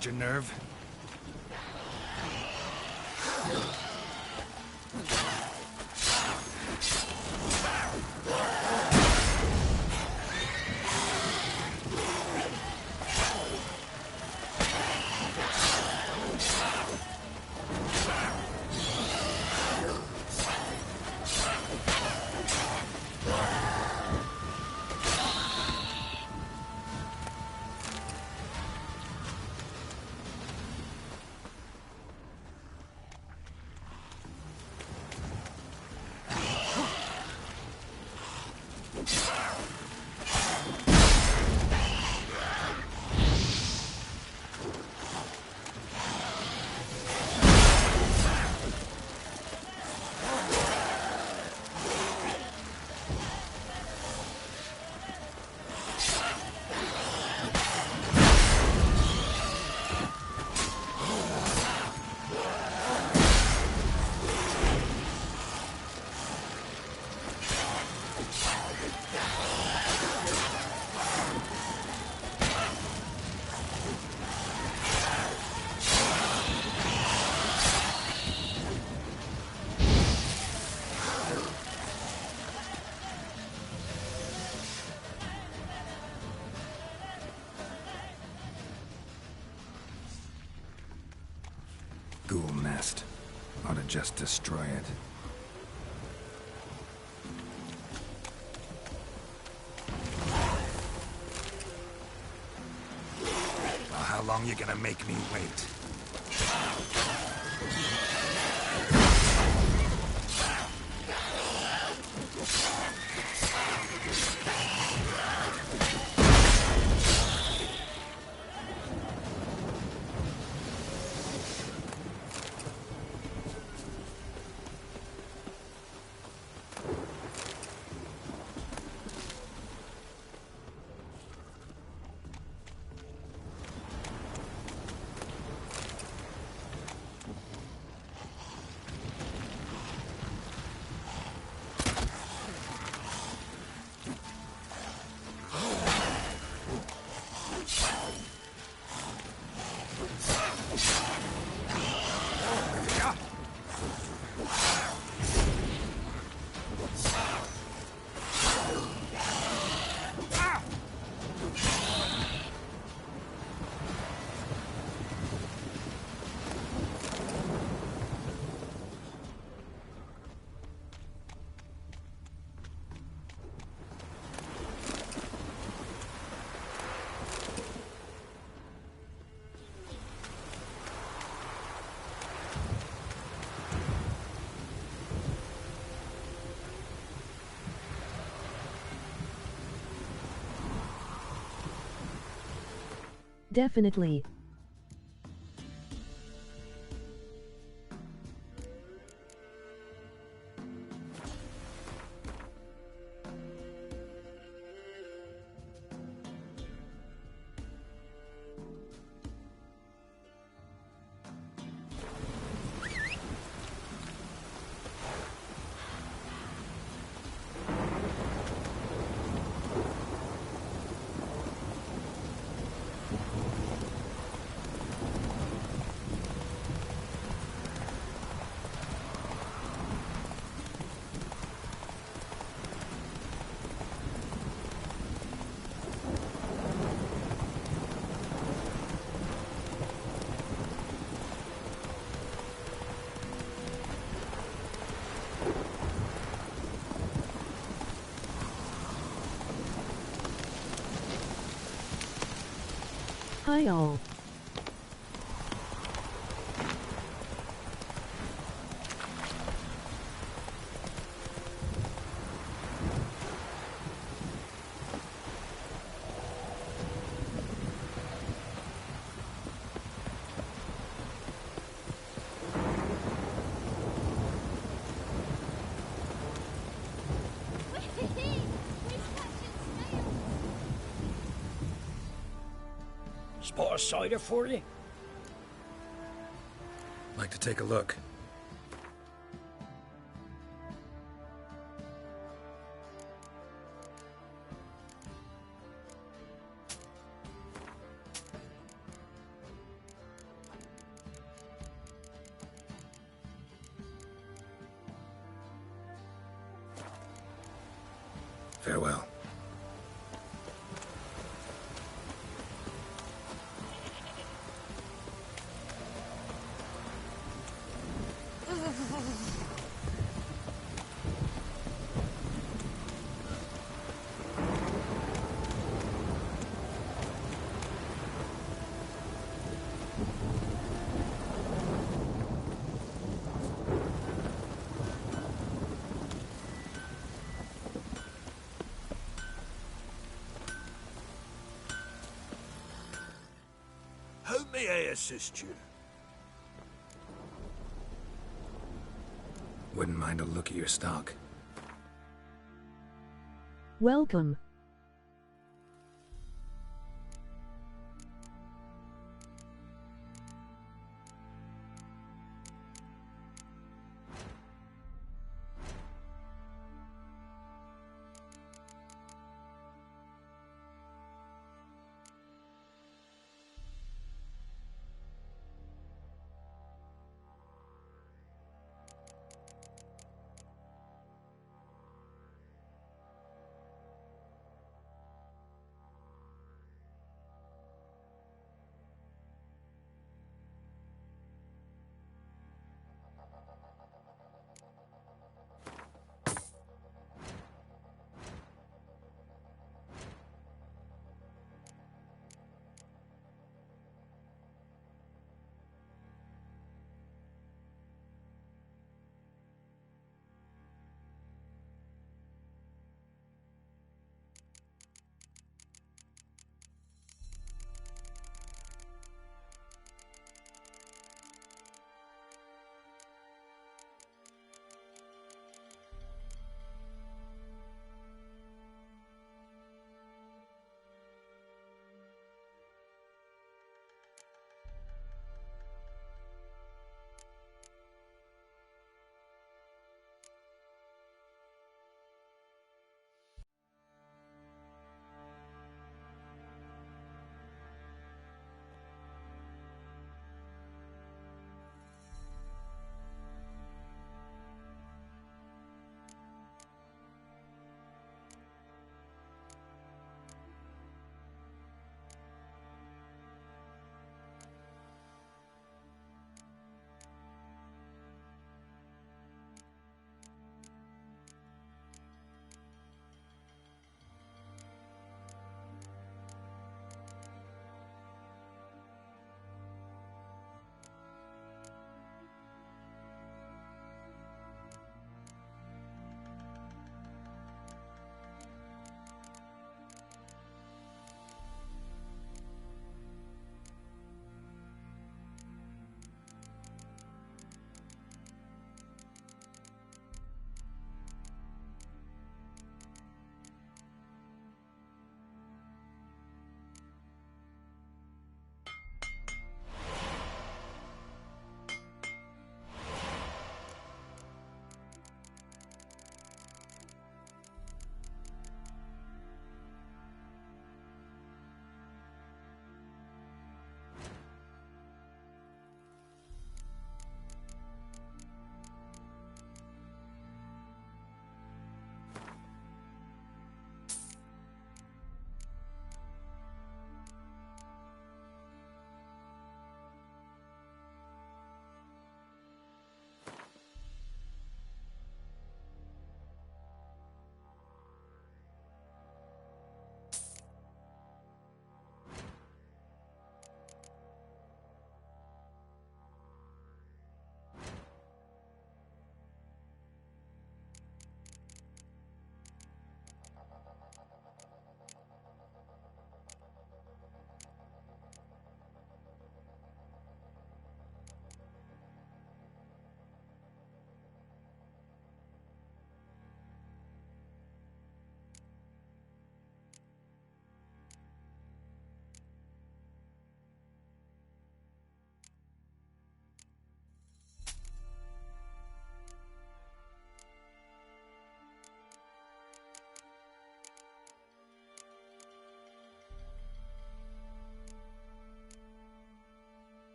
Lost your nerve? Ghoul nest. Ought to just destroy it. Well, how long you gonna make me wait? Definitely. Hi all. Spot a cider for you? Like to take a look. Farewell. How may I assist you? Wouldn't mind a look at your stock. Welcome.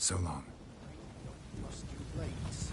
So long. Rusty blades.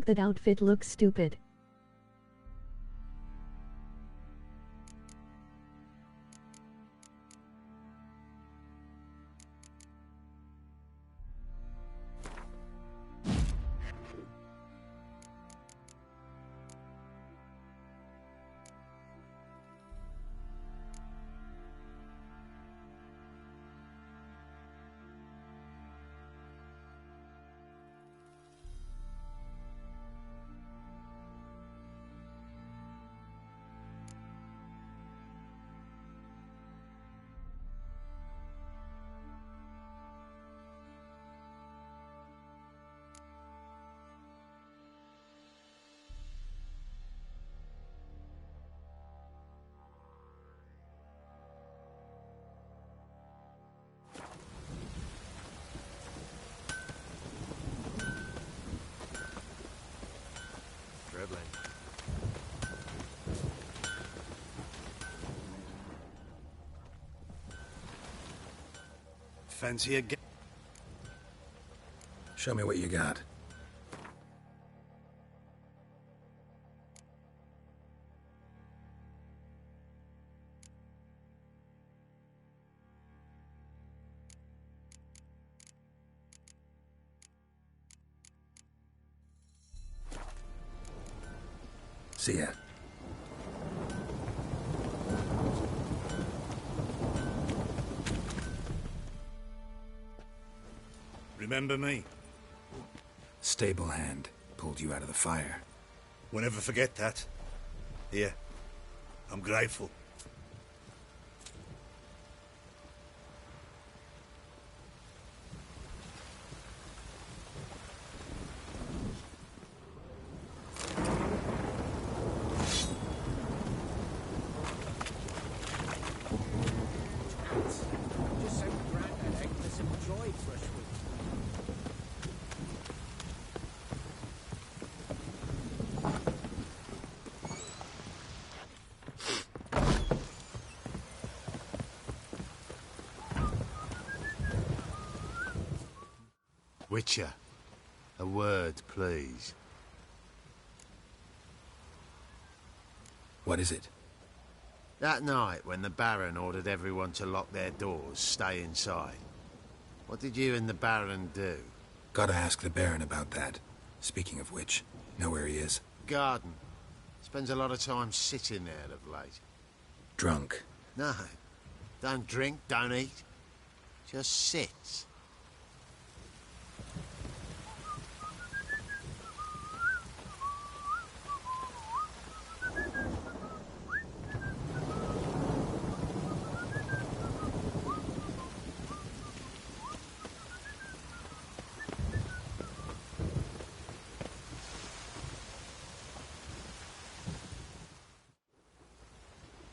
That outfit looks stupid. Fancy a game? Show me what you got. See ya. Remember me? Stable hand pulled you out of the fire. We'll never forget that. Here, I'm grateful. Witcher, a word, please. What is it? That night when the Baron ordered everyone to lock their doors, stay inside, what did you and the Baron do? Gotta ask the Baron about that. Speaking of which, know where he is? Garden. Spends a lot of time sitting there of late. Drunk. No. Don't drink, don't eat. Just sits.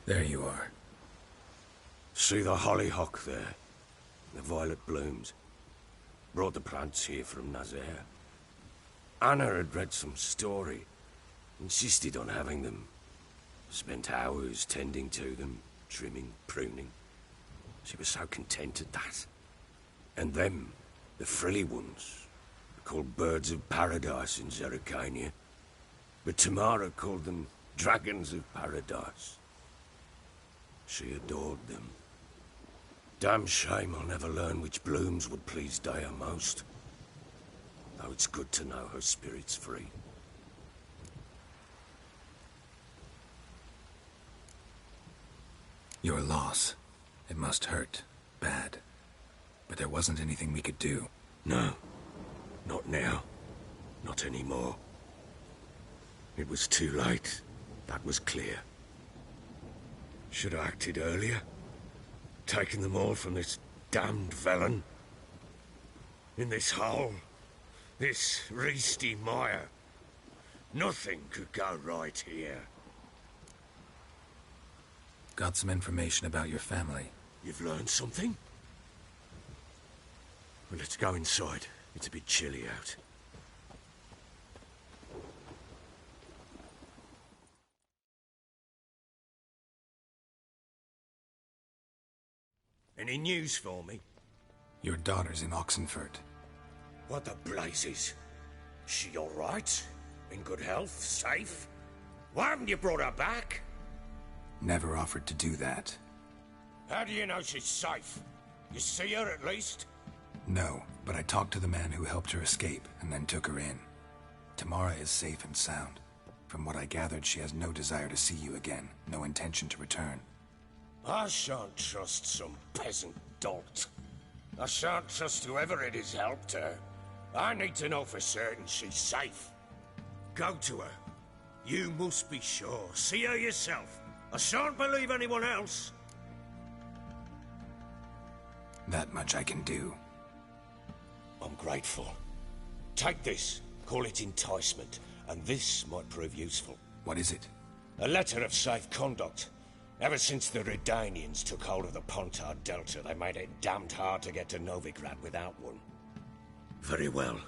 There you are. See the hollyhock there? The violet blooms. Brought the plants here from Nazaire. Anna had read some story. Insisted on having them. Spent hours tending to them, trimming, pruning. She was so content at that. And them, the frilly ones, called birds of paradise in Zerrikania. But Tamara called them dragons of paradise. She adored them. Damn shame I'll never learn which blooms would please Dea most. Though it's good to know her spirit's free. Your loss. It must hurt. Bad. But there wasn't anything we could do. No. Not now. Not anymore. It was too late. That was clear. Should have acted earlier. Taken them all from this damned felon. In this hole. This reesty mire. Nothing could go right here. Got some information about your family. You've learned something? Well, let's go inside. It's a bit chilly out. Any news for me? Your daughter's in Oxenfurt. What the blazes? She all right? In good health? Safe? Why haven't you brought her back? Never offered to do that. How do you know she's safe? You see her at least? No, but I talked to the man who helped her escape and then took her in. Tamara is safe and sound. From what I gathered, she has no desire to see you again, no intention to return. I shan't trust some peasant dolt. I shan't trust whoever it is helped her. I need to know for certain she's safe. Go to her. You must be sure. See her yourself. I shan't believe anyone else. That much I can do. I'm grateful. Take this. Call it enticement. And this might prove useful. What is it? A letter of safe conduct. Ever since the Redanians took hold of the Pontard Delta, they made it damned hard to get to Novigrad without one. Very well.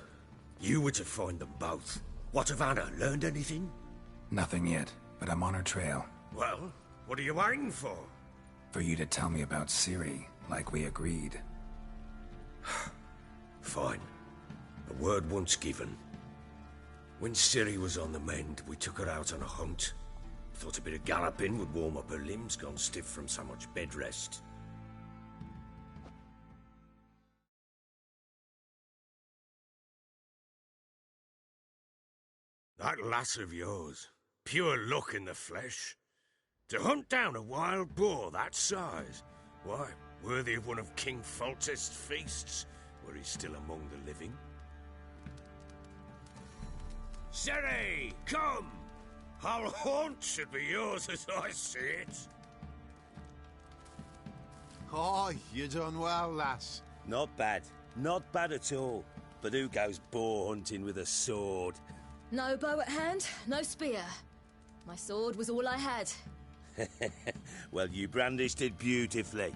You were to find them both. What of Anna? Learned anything? Nothing yet, but I'm on her trail. Well, what are you waiting for? For you to tell me about Ciri, like we agreed. Fine. A word once given. When Ciri was on the mend, we took her out on a hunt. Thought a bit of galloping would warm up her limbs, gone stiff from so much bed rest. That lass of yours, pure luck in the flesh. To hunt down a wild boar that size, why, worthy of one of King Foltest's feasts, where he's still among the living. Ciri, come! Our haunt should be yours as I see it. Oh, you done well, lass. Not bad. Not bad at all. But who goes boar hunting with a sword? No bow at hand, no spear. My sword was all I had. Well, you brandished it beautifully.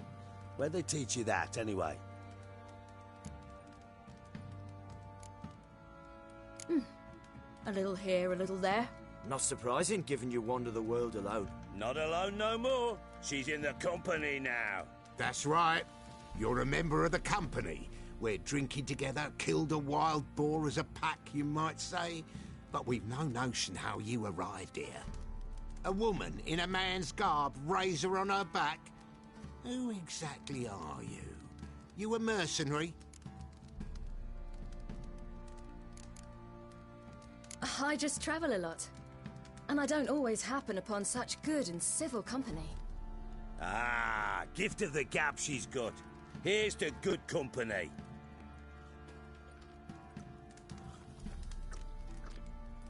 Where'd they teach you that, anyway? A little here, a little there. Not surprising, given you wander the world alone. Not alone no more. She's in the company now. That's right. You're a member of the company. We're drinking together, killed a wild boar as a pack, you might say. But we've no notion how you arrived here. A woman in a man's garb, razor on her back. Who exactly are you? You a mercenary? I just travel a lot. And I don't always happen upon such good and civil company. Ah, gift of the gab she's got. Here's to good company.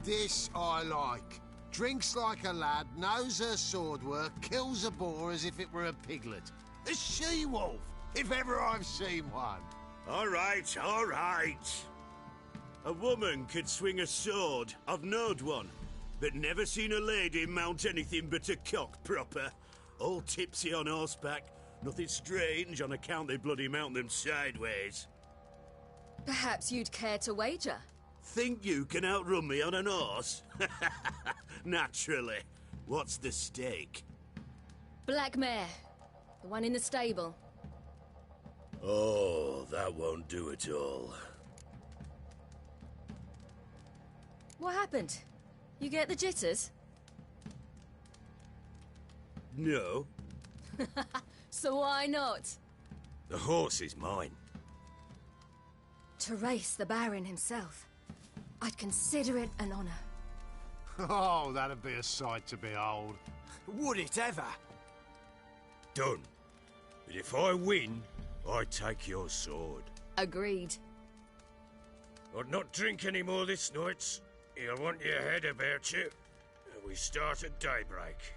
This I like. Drinks like a lad, knows her sword work, kills a boar as if it were a piglet. A she-wolf, if ever I've seen one. All right, all right. A woman could swing a sword. I've knowed one. But never seen a lady mount anything but a cock proper. All tipsy on horseback. Nothing strange on account they bloody mount them sideways. Perhaps you'd care to wager? Think you can outrun me on an horse? Naturally. What's the stake? Black mare. The one in the stable. Oh, that won't do it all. What happened? You get the jitters? No. So why not? The horse is mine. To race the Baron himself. I'd consider it an honor. Oh, that'd be a sight to behold. Would it ever? Done. But if I win, I take your sword. Agreed. I'd not drink any more this night. You'll want your head about you. We start at daybreak.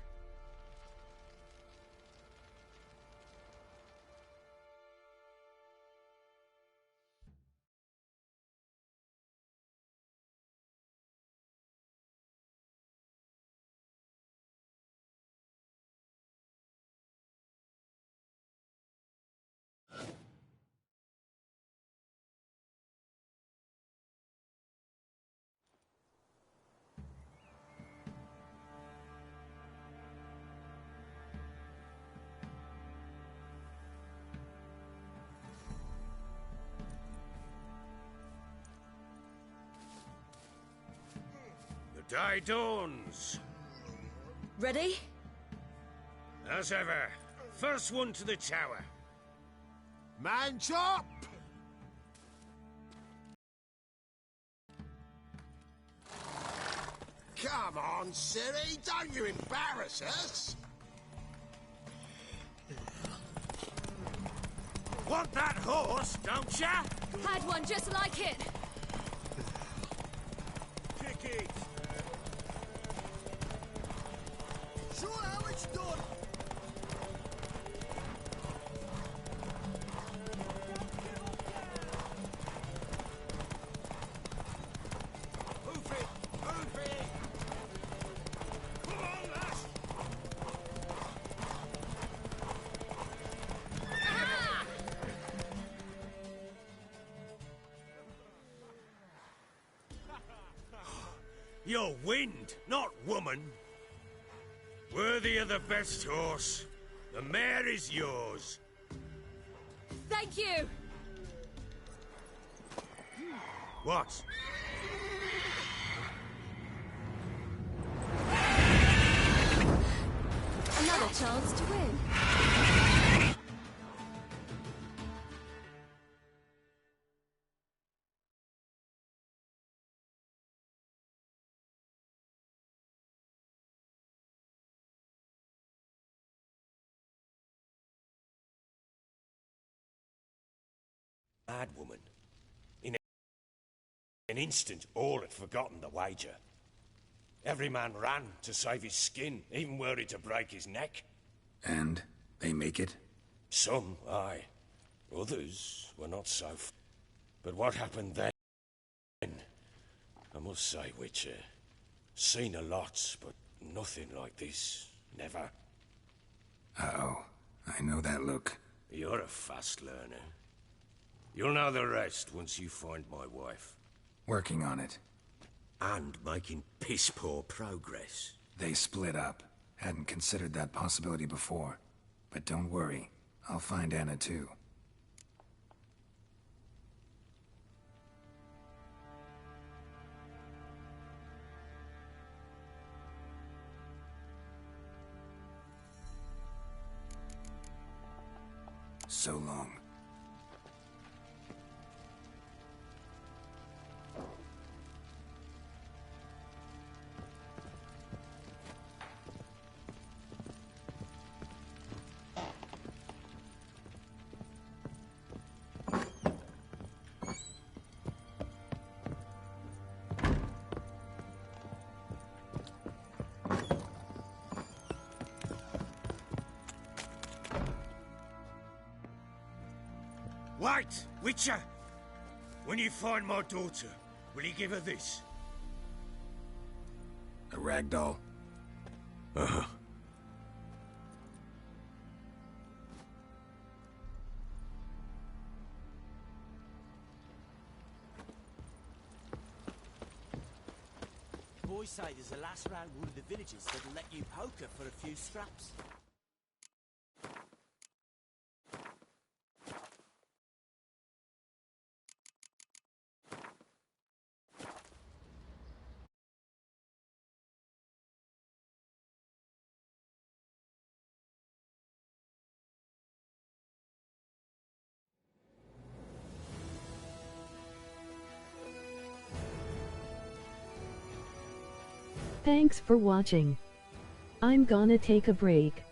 The day dawns. Ready? As ever, first one to the tower. Man chop! Come on, silly, don't you embarrass us! Want that horse, don't ya? Had one just like it. Kick it. Show how it's done. Move it! Move it! Come on, lass! You're wind, not woman. Worthy of the best horse. The mare is yours. Thank you. What? Another chance to win. Mad woman. In an instant, all had forgotten the wager. Every man ran to save his skin, even were it to break his neck. And they make it? Some, aye. Others were not so. But what happened then? I must say, Witcher, seen a lot, but nothing like this. Never. Uh-oh. I know that look. You're a fast learner. You'll know the rest once you find my wife. Working on it. And making piss-poor progress. They split up. Hadn't considered that possibility before. But don't worry. I'll find Anna too. So long. Wait, Witcher! When you find my daughter, will you give her this? A ragdoll? Uh-huh. boys say there's a lass round one of the villages that'll let you poker for a few straps. Thanks for watching. I'm gonna take a break.